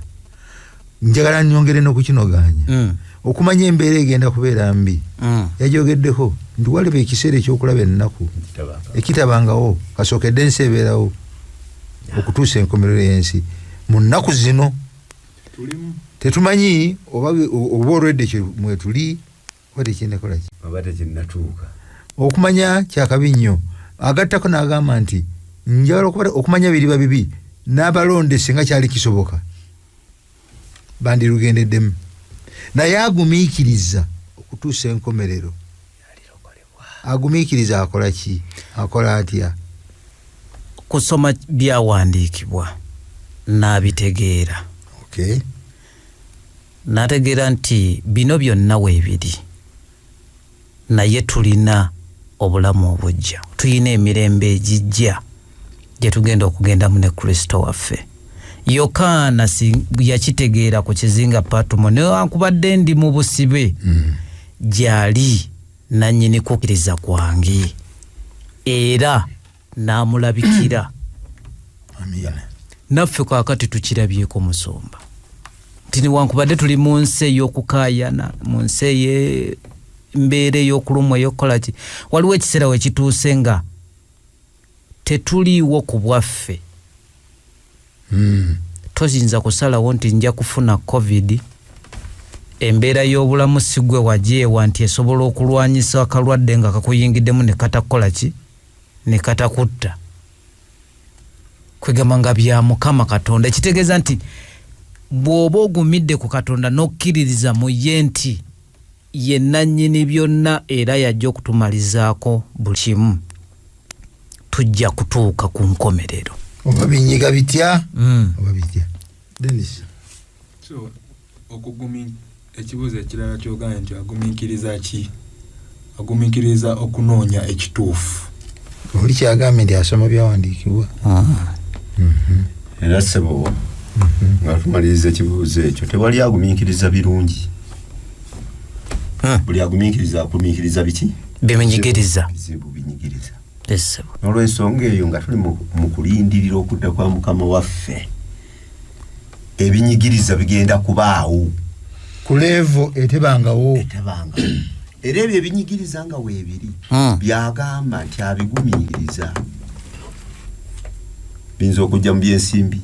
Njagala nnyongere n'okukinoganya. Okumanya embeera egenda kubeera mbi. Yajogeddeko nti waliwo ekiseera ekyokulaba ennaku ekitabangawo kasookedde ensi ebeerawo okutuusa enkomerero y'ensi. Mu nnaku zino tetumanyi oba olwedde mwetuli oba tekinnekolaki oba tekinnatuuka. Okumanya kyakabi nnyo. Agattako n'agamba nti njagala okumanya biriba bibi n'abalonde singa kyali kisoboka bandirugendeddemu. Naye agumiikiriza okutuusa enkomerero. Agumiikiriza akola ki? Akola atya? Kusoma byawandiikibwa n'abitegeera. Okay. N'ategeera nti bino byonna weebiri naye tulina obulamu obujja, tulina emirembe egijja gye tugenda okugendamu ne Kristo waffe. Yokaana yakitegeera ku kizinga Patmo newankubadde ndi mu busibe gyali nannyini kukkiriza kwange era n'amulabikira. Naffe kaakati tukirabyeko Musumba nti newankubadde tuli mu nsi ey'okukaayana, mu nsi ey'embeera ey'okulumwa ey'okukolaki, waliwo ekiseera we kituuse nga tetuliiwo ku bwaffe. Tozinza kusalawo nti nja kufuna COVID, embeera y'obulamu sigwe wajeewa nti esobola okulwanyisa akalwadde nga kakuyingiddemu ne katakolaki ne katakutta. Kwegamba nga bya Mukama Katonda. Ekitegeeza nti bw'oba ogumidde ku Katonda n'okkiririza mu ye nti ye nannyini byonna era yajja okutumalizaako buli kimu, tujja kutuuka ku nkomerero. Oba binyiga bitya? Oba bitya? Dennis. So ekibuuzo ekirala kyoganye nti agumiikiriza ki? Agumiikiriza okunoonya ekituufu. Oli kyagambye nti asoma byawandiikibwa. Era ssebo nga tumaliriza ekibuuzo ekyo tewali agumiikiriza birungi. Buli agumiikiriza biki? Bimunyigiriza. Bizibu binyigiriza. Ssebo. N'olw'ensonga eyo nga tuli mu kulindirira okudda kwa Mukama waffe, ebinyigiriza bigenda kubaawo ku levo etebangawo. Era ebyo ebinyigiriza nga weebiri byagamba nti abigumiikiriza biyinza okujja mu byensimbi,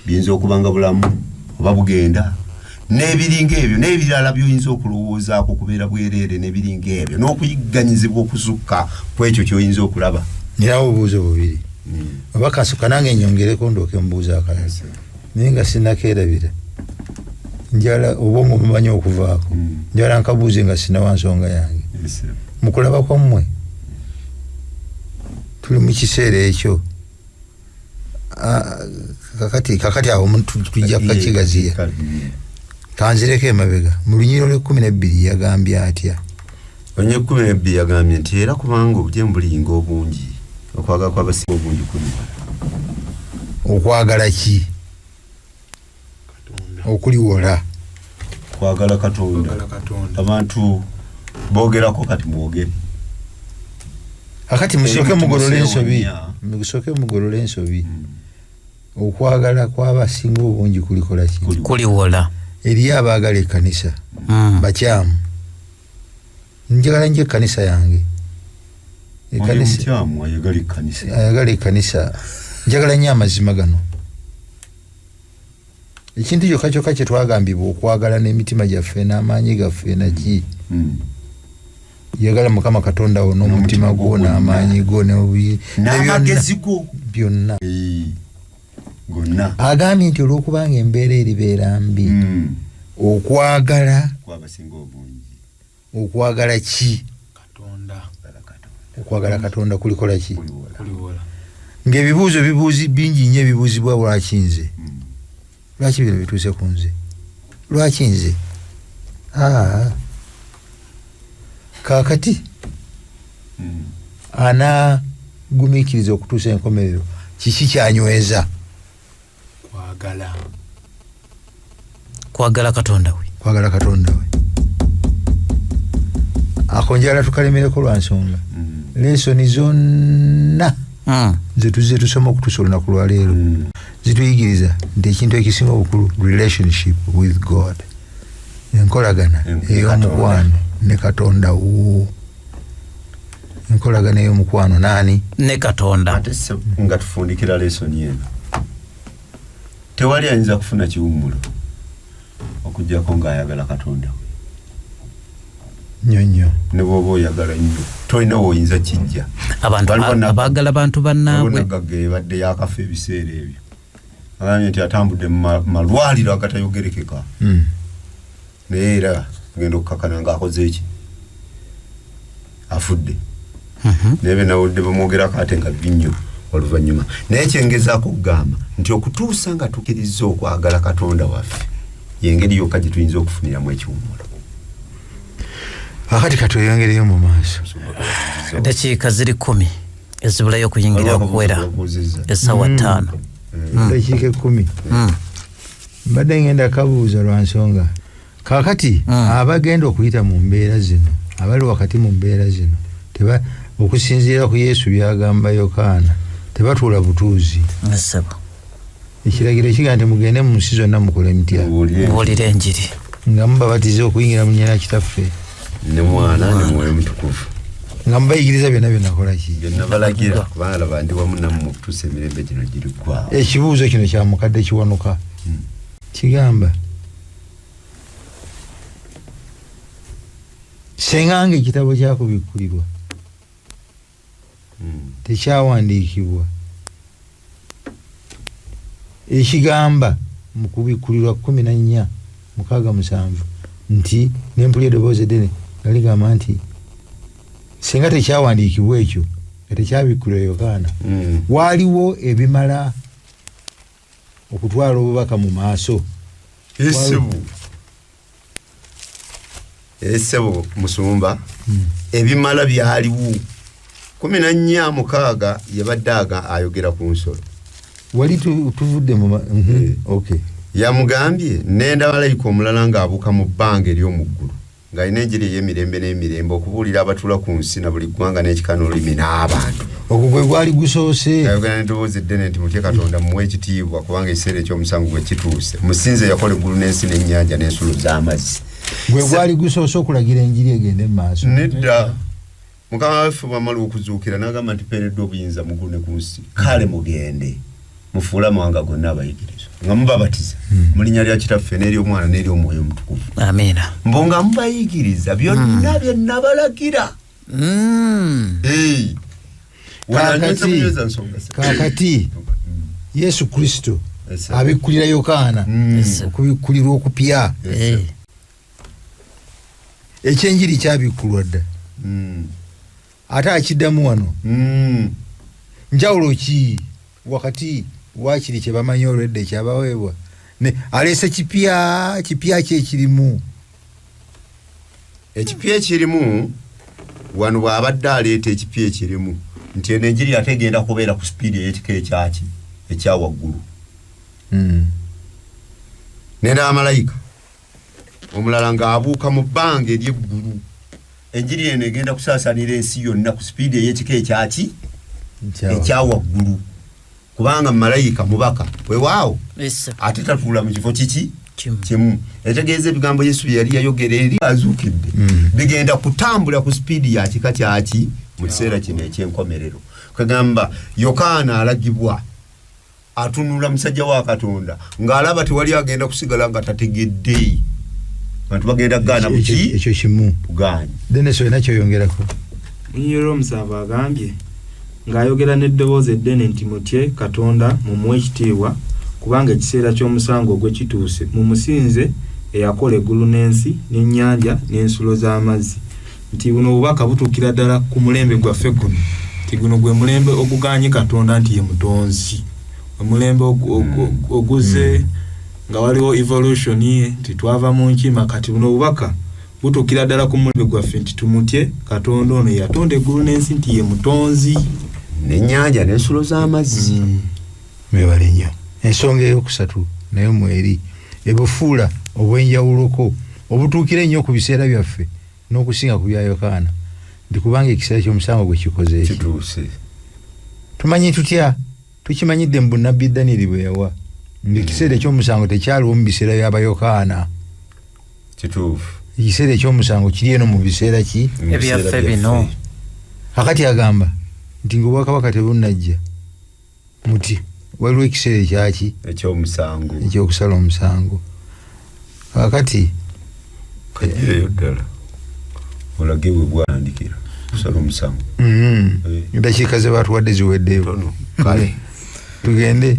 biyinza okubanga bulamu oba bugenda, n'ebiringa ebyo n'ebirala by'oyinza okulowoozaako kubeera bwereere n'ebiringa ebyo n'okuyigganyizibwa okusukka ku ekyo ky'oyinza okulaba. Nirawo obuuzo bubiri. Oba kasukka nange nyongereko ndooke mubuuza akalala. Naye nga sinnakeerabira. Njala obwongo bumanyi okuvaako. Njala nkabuuze nga sinawa nsonga yange. Mu kulaba kwammwe tuli mu kiseera ekyo. Kakati awo tujja kukakigaziya. Kanzireko emabega. Mu lunyiro lw'12 yagambye atya? Olunyiro lw'12 yagambye nti era kubanga obugyemu bulinga obungi, okwagala kw'abasinga obungi kunyuma. Okwagala ki? Okuliwola. Kwagala Katonda. Abantu boogerako kati mwogere. Akati musooke mugolole ensobi. Musooke mugolole ensobi. Okwagala kw'abasinga obungi kulikola ki? Kuliwola. Eri abaagala ekkanisa bakyamu. Njagala nje ekkanisa yange. Ayagala ekkanisa. Njagala nnyo amazima gano. Ekintu kyokka kye twagambibwa okwagala n'emitima gyaffe n'amaanyi gaffe naki yagala Mukama Katonda wo n'omutima gwo n'amaanyi go n'amagezi go byonna gonna. Agambye nti olw'okubanga embeera eribeera mbi okwagala kwabasinga obungi. Okwagala ki? Katonda. Okwagala Katonda kulikola ki? Kuliwola. Ng'ebibuuzo bingi nnyo ebibuuzibwa lwaki nze. Lwaki bino bituuse ku nze? Lwaki nze? Kaakati anagumiikiriza okutuusa enkomerero kiki kyanyweza? Kwagala Katonda we. Kwagala Katonda we. Ako njala tukalemereko lwa nsonga. Lesoni zonna zetuze tusoma okutuusa olunaku lwa leero zituyigiriza nti ekintu ekisinga obukulu relationship with God, enkolagana ey'omukwano ne Katonda wo. Enkolagana ey'omukwano nani? Ne Katonda. Ate nga tufundikira lesoni eno tewali ayinza kufuna kiwummulo okujjako ng'ayagala Katonda we. Nnyo ne bw'oba oyagala nnyo tolina woyinza kijja. Abantu abaagala bantu bannaabwe. Nagagga ebadde yakafa ebiseera ebyo agambye nti atambudde mu malwaliro agatayogerekeka naye era genda okukakana ng'akoze eki afudde. Nebe nawudde bamwogerako ate nga binnyo oluvannyuma. Naye kyengezaako okugamba nti okutuusa nga tukkiriza okwagala Katonda waffe y'engeri yokka gye tuyinza okufuniramu ekiwummulo. Akati katweyongereyo mu maaso. Dakiika ziri 10 ezibulayo okuyingira okuwera essaawa 5. Dakiika 10. Mbadde ngenda kabuuza lwa nsonga. Kaakati abagenda okuyita mu mbeera zino, abali wakati mu mbeera zino, okusinziira ku Yesu byagamba Yokaana, tebatuula butuuzi. Ekiragiro kiga nti mugende mu nsi zonna mukole mutya? Mubuulire enjiri. Nga mubabatiza okuyingira mu nnyina Kitaffe ne Mwana ne Mwoyo Mutukuvu. Nga mubayigiriza byonna byenakola ki? Byonna balagira kubanga laba ndi wamu nammwe okutuusa emirembe gino giriggwawo. Ekibuuzo kino kya mukadde kiwanuka. Kigamba sengange ekitabo kyakubikkulirwa tekyawandiikibwa ekigamba mu kubikkulirwa 14:67 nti nempulira eddoboozi eddene nga ligamba nti senga tekyawandiikibwa ekyo nga tekyabikkulirwa Yokaana waaliwo ebimala okutwala obubaka mu maaso. Esebo Musumba ebimala byaliwo 14:6 yabadde ayogera ku nsolo. Wali tuvudde mu okay. Yamugambye nenda malayika omulala ng'abuuka mu bbanga ery'omu ggulu ng'alina enjiri ey'emirembe n'emirembe okubuulira abatuula ku nsi na buli ggwanga n'ekika n'olulimi n'abantu. Ogwo gwe gwali gusoose. Ayogera n'eddoboozi eddene nti mutye Katonda mumuwe ekitiibwa kubanga ekiseera eky'omusango bwe kituuse. Musinze yakola eggulu n'ensi n'ennyanja n'ensulo z'amazzi. Gwe gwali gusoose okulagira enjiri egende mu maaso. Nedda Mukama waffe bw'amala okuzuukira n'agamba nti mpeereddwa obuyinza mu ggulu ne ku nsi. Kale mugende mufuule amawanga gonna abayigiriza nga mubabatiza mu linnya lya Kitaffe n'ery'Omwana n'ery'Omwoyo Omutukuvu. Amiina. Mbo nga mubayigiriza byonna bye nabalagira. Kaakati Yesu Kristo abikkulira Yokaana okubikkulirwa okupya. Ekyenjiri kyabikkulwa dda ate akiddamu wano. Njawulo ki wakati wakiri kye bamanyi olwedde kyabaweebwa aleese kipya kyekirimu? Ekipya ekirimu wano bw'abadde aleeta ekipya ekirimu nti eno enjiri ate egenda kubeera ku sipiidi ey'ekika ekyaki ekyawaggulu. N'amalayika omulala ng'abuuka mu bbanga ery'eggulu. Enjiri eno egenda kusaasaanira ensi yonna ku sipiidi ey'ekika ekyaki ekyawaggulu kubanga malayika mubaka weewaawo ate tatuula mu kifo kiki kimu. Etegeeza ebigambo Yesu bye yali yayogera eri azuukidde bigenda kutambula ku sipiidi ya kika kyaki mu kiseera kino eky'enkomerero. Kagamba Yokaana alagibwa atunula musajja wa Katonda ng'alaba tewali agenda kusigala nga tategedde bantu bagenda gaana muki ekyo kimu uganye Dennis olina kyoyongerako Munyoro Omusanvu agambye ng'ayogera n'eddoboozi eddene nti mutye Katonda mumuwe ekitiibwa kubanga ekiseera ky'omusango gwe kituuse mumusinze eyakola eggulu n'ensi n'ennyanja n'ensulo z'amazzi nti buno obubaka butuukira ddala ku mulembe gwaffe guno nti guno gwe mulembe oguganye Katonda nti ye mutonzi omulembe oguze nga waliwo evolution ye nti twava mu nkima kati buno obubaka butuukira ddala ku mulembe gwaffe nti tumutye Katonda ono yatonda eggulu n'ensi nti ye mutonzi n'ennyanja n'ensulo z'amazzi mwebale nnyo ensonga eyokusatu nayo mweri ebufuula obwenjawuloko obutuukira ennyo ku biseera byaffe n'okusinga ku bya Yokaana nti kubanga ekiseera ky'omusango gwe kikoze eki tumanyi tutya tukimanyidde mu bunnabbi Danyeri bwe yawa ng'ekiseera eky'omusango tekyaliwo mu biseera by'Abayokaana kituufu ekiseera eky'omusango kiri eno mu biseera ki ebyaffe bino akati agamba nti ng'obwakabaka tebunnajja muti waliwo ekiseera ekyaki eky'omusango ekyokusala omusango akati kagireyo ddala olage bwe bwandikira kusala omusango endakiika ze batuwadde ziweddeyo tono kale tugende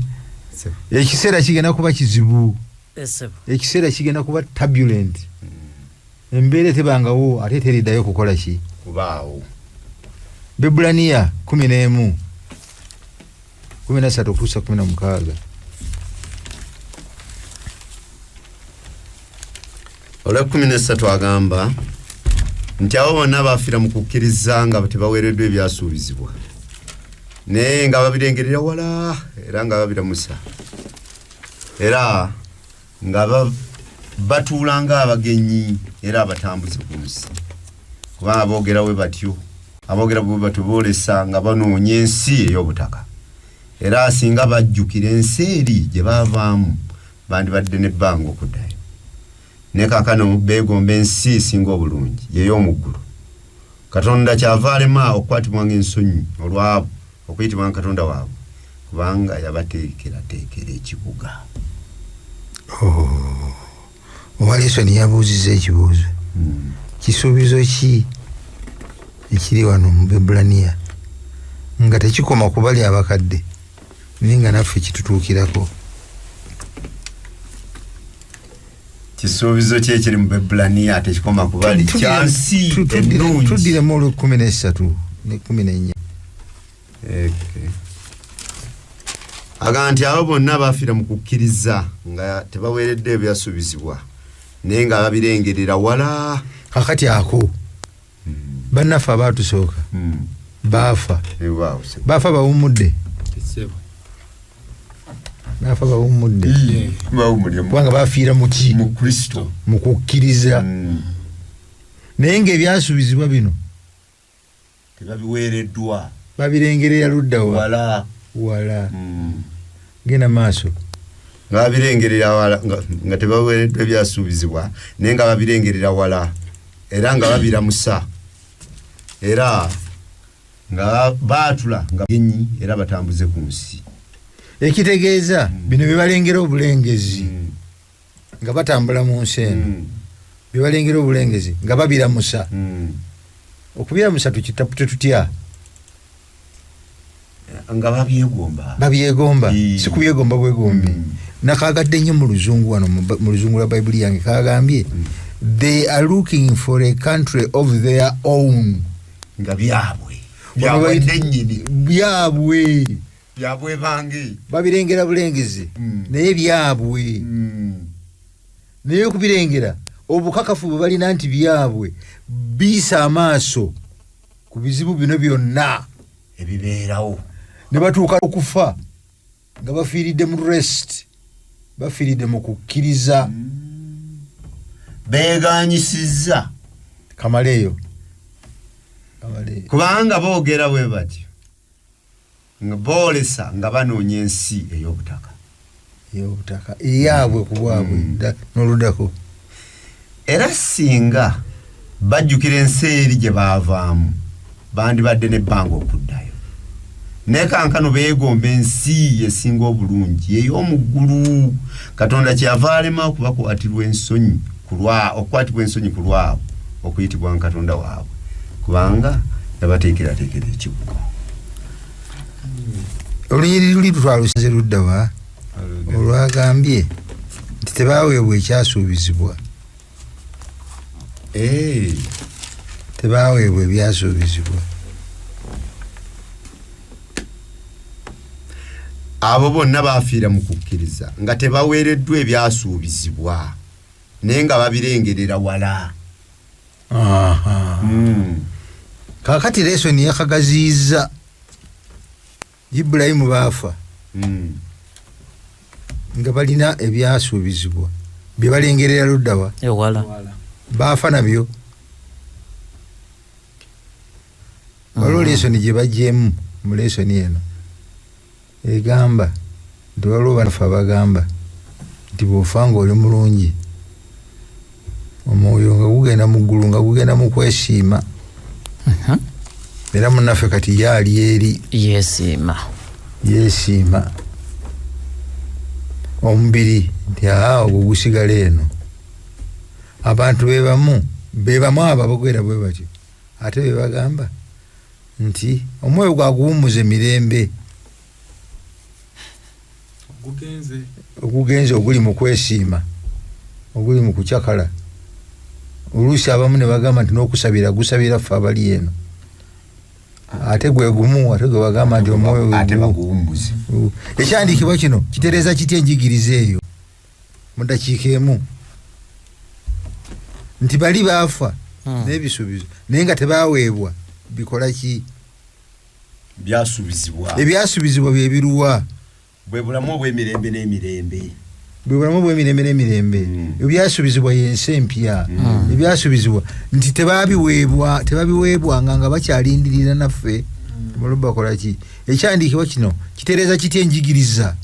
ekiseera kigenda kuba kizibu esebo ekiseera kigenda kuba turbulent embeera tebangawo ate teriddayo kukola ki kubaawo Bebulaniya 11 13 okutuusa 16 olwa 13 agamba nti abo bonna bafiira mu kukkiriza nga tebaweereddwa ebyasuubizibwa naye nga babirengerera wala era nga babiramusa era nga batuula ng'abagenyi era abatambuze ku nsi kubanga boogera bwe batyo aboogera bwe batyo boolesa nga banoonya ensi ey'obutaka era singa bajjukira ensi eri gye baavaamu bandibadde n'ebbanga okuddayo ne kaakano beegomba ensi esinga obulungi y'ey'omu ggulu Katonda kyava alema okukwatibwa ng'ensonyi olwabo okuyitibwa nga Katonda waabwe kubanga yabateekerateekera ekibuga Owalesoni yabuuzizza ekibuuzo kisuubizo ki ekiri wano mu Bebulaniya nga tekikoma ku bali abakadde naye nga naffe kitutuukirako kisuubizo ki ekiri mu Bebulaniya tekikoma ku bali kyansi ennungi tuddiremu olw' 13 ne 14 aga nti abo bonna bafiira mu kukkiriza nga tebaweeredde ebyasuubizibwa naye nga babirengerera wala kakati ako bannaffe abaatusooka baafa bawummudde kubanga bafiira muki mu Kristo mu kukkiriza naye ng'ebyasuubizibwa bino tebabiweereddwa babirengerera ludda wala genda maaso nga babirengerera wala nga tebaweereddwa ebyasuubizibwa naye nga babirengerera wala era nga babiramusa era nga baatula nga genyi era batambuze ku nsi ekitegeeza bino byebalengera obulengezi nga batambula mu nsi eno byebalengera obulengezi nga babiramusa okubiramusa tetutya nga babyegomba si kubyegomba bwegombi nakagadde nnyo mu luzungu wano mu luzungu lwa bayibuli yange kagambye they are looking for a country of their own nga byabwe bange babirengera bulengezi naye byabwe naye okubirengera obukakafu bwe balina nti byabwe biisa amaaso ku bizibu bino byonna ebibeerawo ne batuuka okufa nga bafiiridde mu rest bafiiridde mu kukkiriza beeganyisizza kamaleeyo kubanga boogera bwe batyo nga boolesa nga banoonya ensi ey'obutaka eyaabwe ku bwabwe n'oluddako era singa bajjukira ensi eri gye baavaamu bandibadde n'ebbanga okuddayo naye kankano beegomba ensi esinga obulungi ey'omu ggulu Katonda kyava alema okubakwatirwa ensonyi okukwatibwa ensonyi ku lwabo okuyitibwa Katonda waabwe kubanga yabateekera ekibugo. Olunyiriri luli twalusinze ludda wa olwagambye nti tebaweebwa ekyasuubizibwa. Tebaweebwa ebyasuubizibwa. Abo bonna baafiira mu kukkiriza nga tebaweereddwa ebyasuubizibwa naye nga babirengerera wala. Kaakati lesoni yakagaziiza Ibulayimu baafa nga balina ebyasuubizibwa bye balengerera ludda wa ewala baafa nabyo. Waliwo lesoni gye bagyemu mu lesoni eno egamba nti waliwo banafe abagamba nti bw'ofa ng'oli mulungi omwoyo nga gugenda mu ggulu nga gugenda mu kwesiima. Era munnaffe kati yaali eri yeesiima omubiri nti ogwo gusigala eno. Abantu bebamu abo abagwera bwe batyo ate be bagamba nti omwoyo gwaguwummuza emirembe ogugenze oguli mu kwesiima oguli mu kucakala. Oluusi abamu ne bagamba nti n'okusabira gusabira ffe abali eno ate gwe gumu ate gwe bagamba nti omwoyo ate baguwumbuzi. Ekyandiikibwa kino kitereeza kitya enjigiriza eyo mu ddakiika emu nti bali baafa n'ebisuubizo naye nga tebaweebwa bikola ki byasuubizibwa. Ebyasuubizibwa bye biruwa bwe bulamu obw'emirembe n'emirembe. bwe bulamu bw'emirembe n'emirembe. Ebyasuubizibwa y'ensi empya. Ebyasuubizibwa nti tebabiweebwanga nga bakyalindirira naffe mulumba bakola ki. Ekyandiikibwa kino kitereeza kitya enjigiriza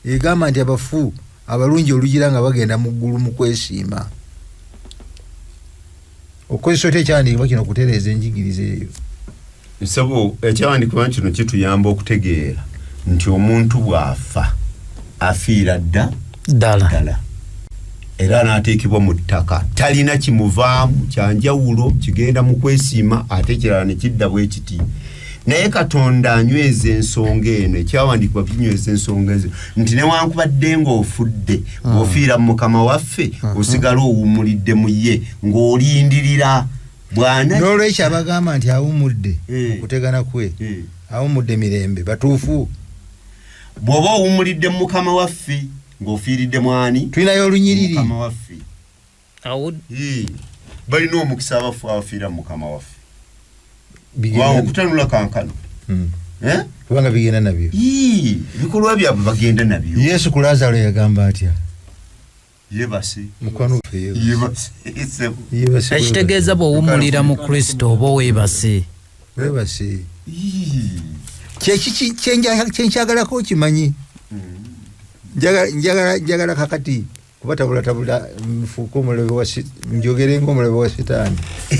egamba nti abafu abalungi olugira nga bagenda mu ggulu mu kwesiima. Okozesa otya ekyandiikibwa kino okutereeza enjigiriza eyo? Nsabo ekyawandiikibwa kino kituyamba okutegeera nti omuntu bw'afa afiira ddala era n'ateekebwa mu ttaka talina kimuvaamu kyanjawulo kigenda mu kwesiima ate kirala ne kidda bwe kiti. Naye Katonda anyweza ensonga eno ekyawandiikibwa kinyweza ensonga ezo nti newankubadde ng'ofudde ng'ofiira mu Mukama waffe osigala owummulidde mu ye ng'olindirira bwana. N'olwekyo abagamba nti awummudde okutegana kwe awummudde mirembe batuufu. Bw'oba owummulidde mu Mukama waffe ng'ofiiridde mwani tulinayo olunyiriri Mukama waffe balina omukisa abafu abafiira mu Mukama waffe waawo okutanula kankano kubanga bigenda nabyo ebikolwa byabwe bagenda nabyo. Yesu ku Laazaalo yagamba atya? Yebase mukwano ffe yebase. ekitegeeza bw'owummulira mu Kristo oba weebase. Kyenkyagalako okimanyi njagala kakati kubatabulatabula nfuuka omulabe njogere ng'omulabe wa Setaani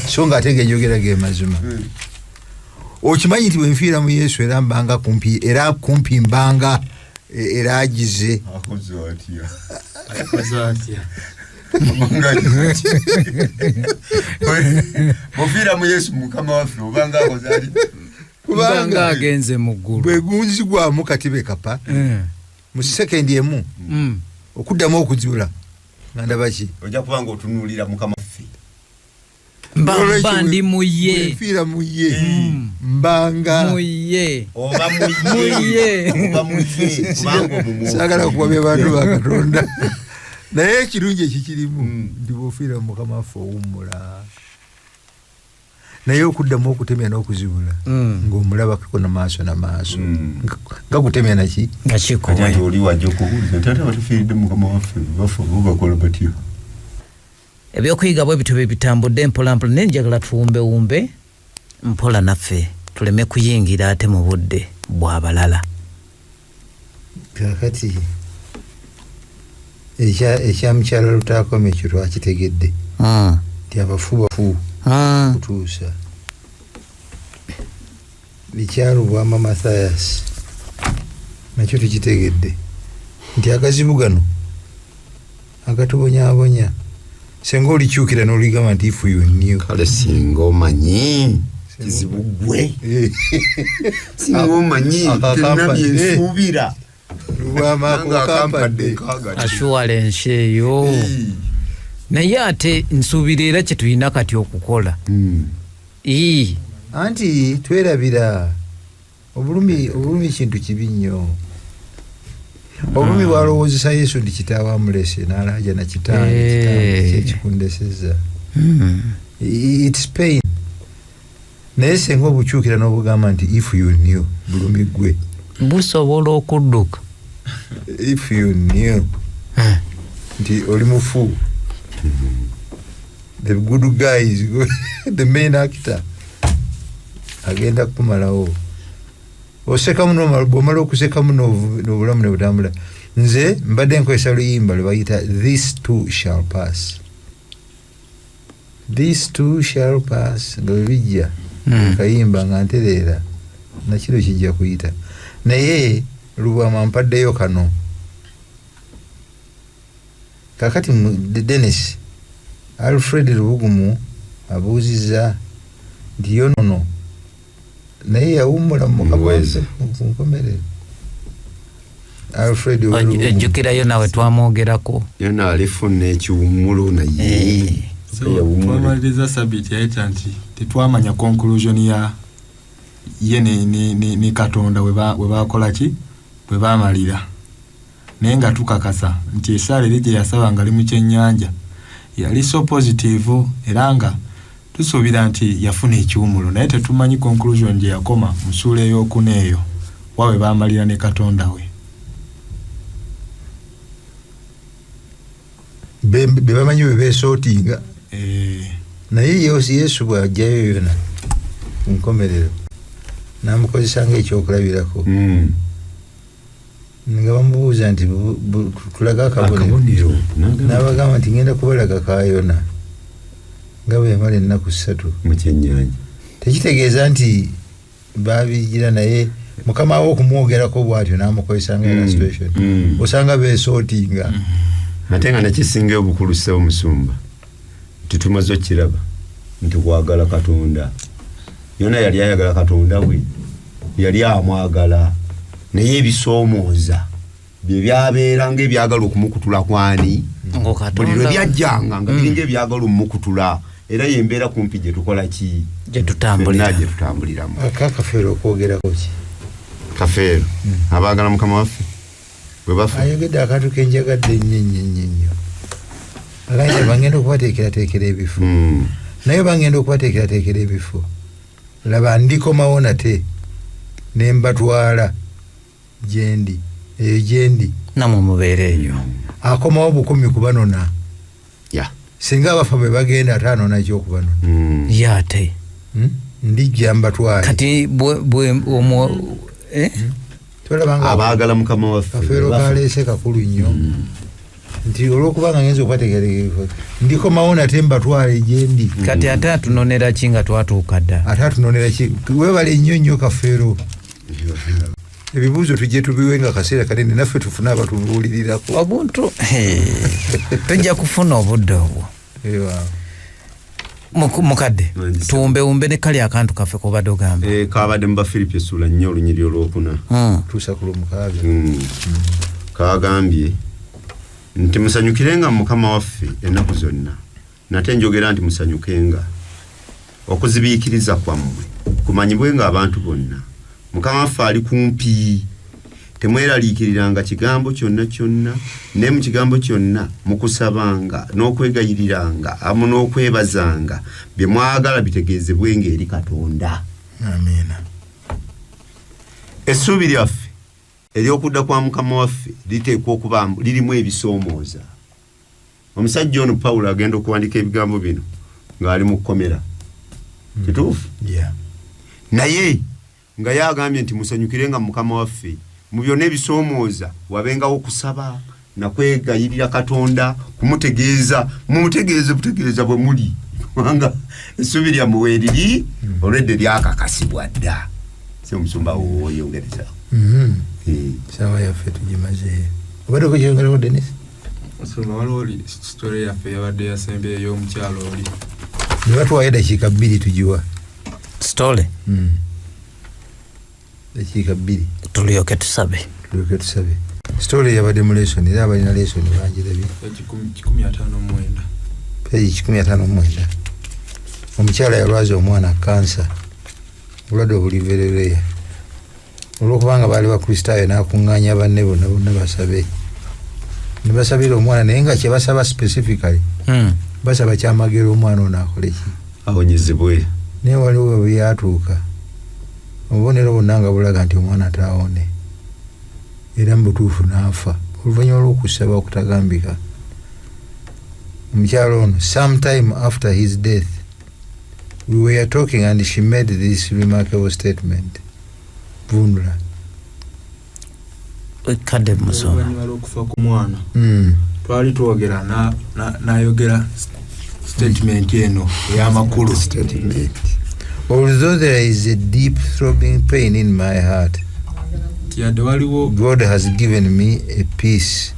so nga ate genjogera ge mazima. Okimanyi nti bwenfiira mu Yesu era mbanga kumpi era kumpi mbanga era agize Ofiira mu Yesu Mukama waffe obanga akoze kubanga agenze mu ggulu bwe gunzigwamu katibe kapa mu sekendi emu okuddamu okuzula nga ndaba ki ojja kuba ng'otunuulira Mukama waffe. Mba ndi mu ye nfiira mu ye mbanga mu ye oba mu ye oba mu ye kubanga omumwoyo saagala kuwabya bantu ba Katonda naye ekirungi ekikirimu ndi bw'ofiira mu Mukama waffe owummula naye okuddamu okutemya n'okuzibula ng'omulabako na maaso nga kutemya naki nga kikowe oli wajja okubuuliza nti ate batufiiridde mu Mukama waffe bafa bakola batyo. Ebyokuyiga bwe bityo bye bitambudde mpolampola naye njagala tuwumbewumbe mpola naffe tuleme kuyingira ate mu budde bw'abalala. Kakati ekya mukyala Lutaakome ekyo twakitegedde nti abafu bafu kutuusa. Ekyalubwama Matthias nakyo tukitegedde nti agazibu gano agatubonyaabonya senga olikyukira n'oligamba nti if you knew. Kale singa omanyi kizibu gwe singa omanyi tena byensuubira assurance eyo naye ate nsuubira era kye tulina kati okukola anti twerabira obulumi kintu kibi nnyo. Obulumi bwalowoozesa Yesu ndi kitaawe amulese n'alaja na kitange kyekikundeseza. It's pain. Naye senga obukyukira n'obugamba nti if you knew, bulumi gwe busobola okudduka. If you knew nti oli mufu, the good guy is the main actor agenda kumalawo. Oseka muno bwomala okuseka muno n'obulamu ne butambula. Nze mbadde nkozesa luyimba lwe bayita This Too Shall Pass. This Too Shall Pass nga bebijja kayimba nga ntereera nakiro kijja kuyita. Naye Lubwama mpaddeyo kano kakati Dennis Alfred Lubugumu abuuzizza nti yonono naye yawummula mukabweze nkomerere. Alfred ejjukirayo nawe twamwogerako yona alifuna ekiwummulo naye twamaliriza sabiti yayita nti tetwamanya conclusion ya ye ni Katonda we bakola ki bwe bamalira naye nga tukakasa nti esaala eri gye yasaba nga ali mu kyennyanja yali so positive era nga tusuubira nti yafuna ekiwumulo naye tetumanyi conclusion gye yakoma mu ssuula ey'okuna eyo wawe bamalira ne Katonda we. Be bamanyi bwe beesootinga naye Yesu bw'ajjayo yona ku nkomerero n'amukozesa ng'ekyokulabirako nga bamubuuza nti tulaga akabonero n'abagamba nti ngenda kubalaga ka Yona nga bwe yamala ennaku 3 mu kyennyanja. Tekitegeeza nti babigira naye Mukama we okumwogerako bw'atyo n'amukozesa nga illustration. Osanga beesootinga ate nga nekisinga obukulu ssebo Musumba nti tumaze okiraba nti kwagala Katonda. Yona yali ayagala Katonda we, yali amwagala naye ebisoomooza bye byabeera ng'ebyagala okumukutula kwani buli lwe byajjanga nga biringa ebyagala omukutula era yembeera kumpi gye tukola ki gye tutambuliramu. Kafeero okwogerako ki Kafeero abaagala Mukama waffe bwe bafa ayogedde akantu kenjagadde nnyo agambye bangenda okubateekerateekera ebifo naye bangenda okubateekerateekera ebifo laba ndikomawo nate ne mbatwala gyendi eyo gyendi namwe mubeere eyo akomawo 10 kubanona singa abafa bwe bagenda ate anona ekyokubanona ye ate ndijja mbatwale kati abaagala Mukama waffe Kafeero kaleese kakulu nnyo nti olw'okubanga ngenza okubateekerateekera ndikomawo nate mbatwale gyendi. Kati ate atunonera ki nga twatuuka dda? Ate atunonera ki? Weebale nnyo Kafeero. Ebibuuzo tujje tubiwe nga kaseera kanene naffe tufune abatubuulirirako. Obuntu tujja kufuna obudde obwo. Mukadde tuwumbe ne kali akantu kaffe kubadde ogamba. Kabadde mu Bafiripi essula 4 olunyiri olwokuna tuusa ku lwomukaaga. Kagambye nti musanyukirenga Mukama waffe ennaku zonna nate njogera nti musanyukenga okuzibiikiriza kwammwe kumanyibwenga abantu bonna Mukama waffe ali kumpi temweraliikiriranga kigambo kyonna ne mu kigambo kyonna mukusabanga n'okwegayiriranga amu n'okwebazanga bye mwagala bitegeezebwenga eri Katonda. Amiina. Essuubi lyaffe ery'okudda kwa Mukama waffe liteekwa okuba lirimu ebisoomooza. Omusajja ono Pawulo agenda okuwandika ebigambo bino ng'ali mu kkomera. Kituufu? Naye nga yagambye nti musanyukirenga Mukama waffe mu byonna ebisoomooza wabengawo okusaba na kwegayirira Katonda kumutegeeza mumutegeeze butegeeza bwe muli kubanga essuubi lyammwe weeriri olwedde lyakakasibwa dda. Se Musumba oyongereza. Sawa yaffe tugimaze. Obadde okukyongerako Dennis? Osoma waliwo story yaffe yabadde yasembe ey'omukyalo oli. Ne batuwayo dakiika 2 tugiwa. Story. Dakiika 2. Tulyoke tusabe. Story yabadde mu lesson era abalina lesson bangirabye. 159. Page 159. Omukyala yalwaza omwana kansa. Obulwadde obuliverereya. Olwokubanga baali bakristaayo n'akuŋŋaanya banne bonna basabe. Ne basabira omwana naye nga kye basaba specifically. Basaba kyamagero omwana ono akole ki? Awonyezebwe. Naye waliwo bwe byatuuka. Obubonero bwonna nga bulaga nti omwana taawone. Era mu butuufu n'afa. Oluvannyuma lw'okusaba okutagambika. Omukyalo ono, sometime after his death, we were talking and she made this remarkable statement. Vunula. Kadde musoma. Oluvannyuma lw'okufa ku mwana. Twali twogera n'ayogera statement eno ey'amakulu. Although there is a deep throbbing pain in my heart, Tiyadde waliwo God has given me a peace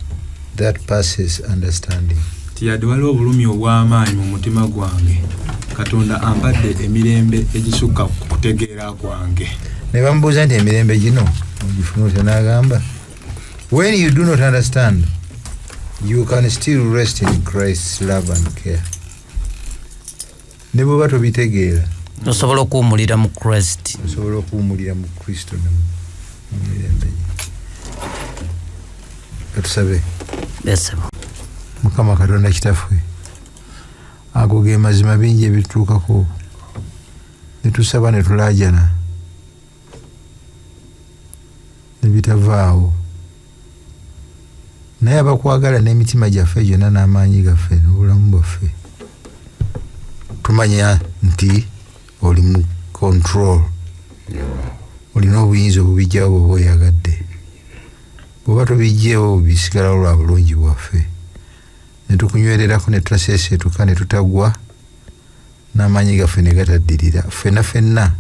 that passes understanding. Tiyadde waliwo obulumi obw'amaanyi mu mutima gwange. Katonda ampadde emirembe egisukka ku kutegeera kwange. Ne bamubuuza nti emirembe gino ogifuna otya n'agamba, when you do not understand, you can still rest in Christ's love and care. Ne bw'oba tobitegeera osobola okuwumulira mu Christ. osobola okuwumulira mu Kristo ne mu mirembe gye. Katusabe. Besebo. Mukama Katonda kitaffe, ago ge mazima bingi ebituukako, ne tusaba ne tulaajana ne bitavaawo, naye abakwagala n'emitima gyaffe gyonna n'amaanyi gaffe n'obulamu bwaffe tumanya nti oli mu control, olina obuyinza obubijjawo bw'oba oyagadde. Bw'oba tobijjeewo bisigalawo lwa bulungi bwaffe, ne tukunywererako ne tutaseeseetuka ne tutagwa n'amaanyi gaffe ne gataddirira. Ffenna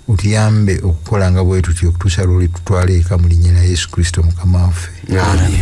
otuyambe okukola nga bwe tutyo okutuusa lw'oli tutwala eka mu linnya lya Yesu Kristo Mukama waffe. Amen.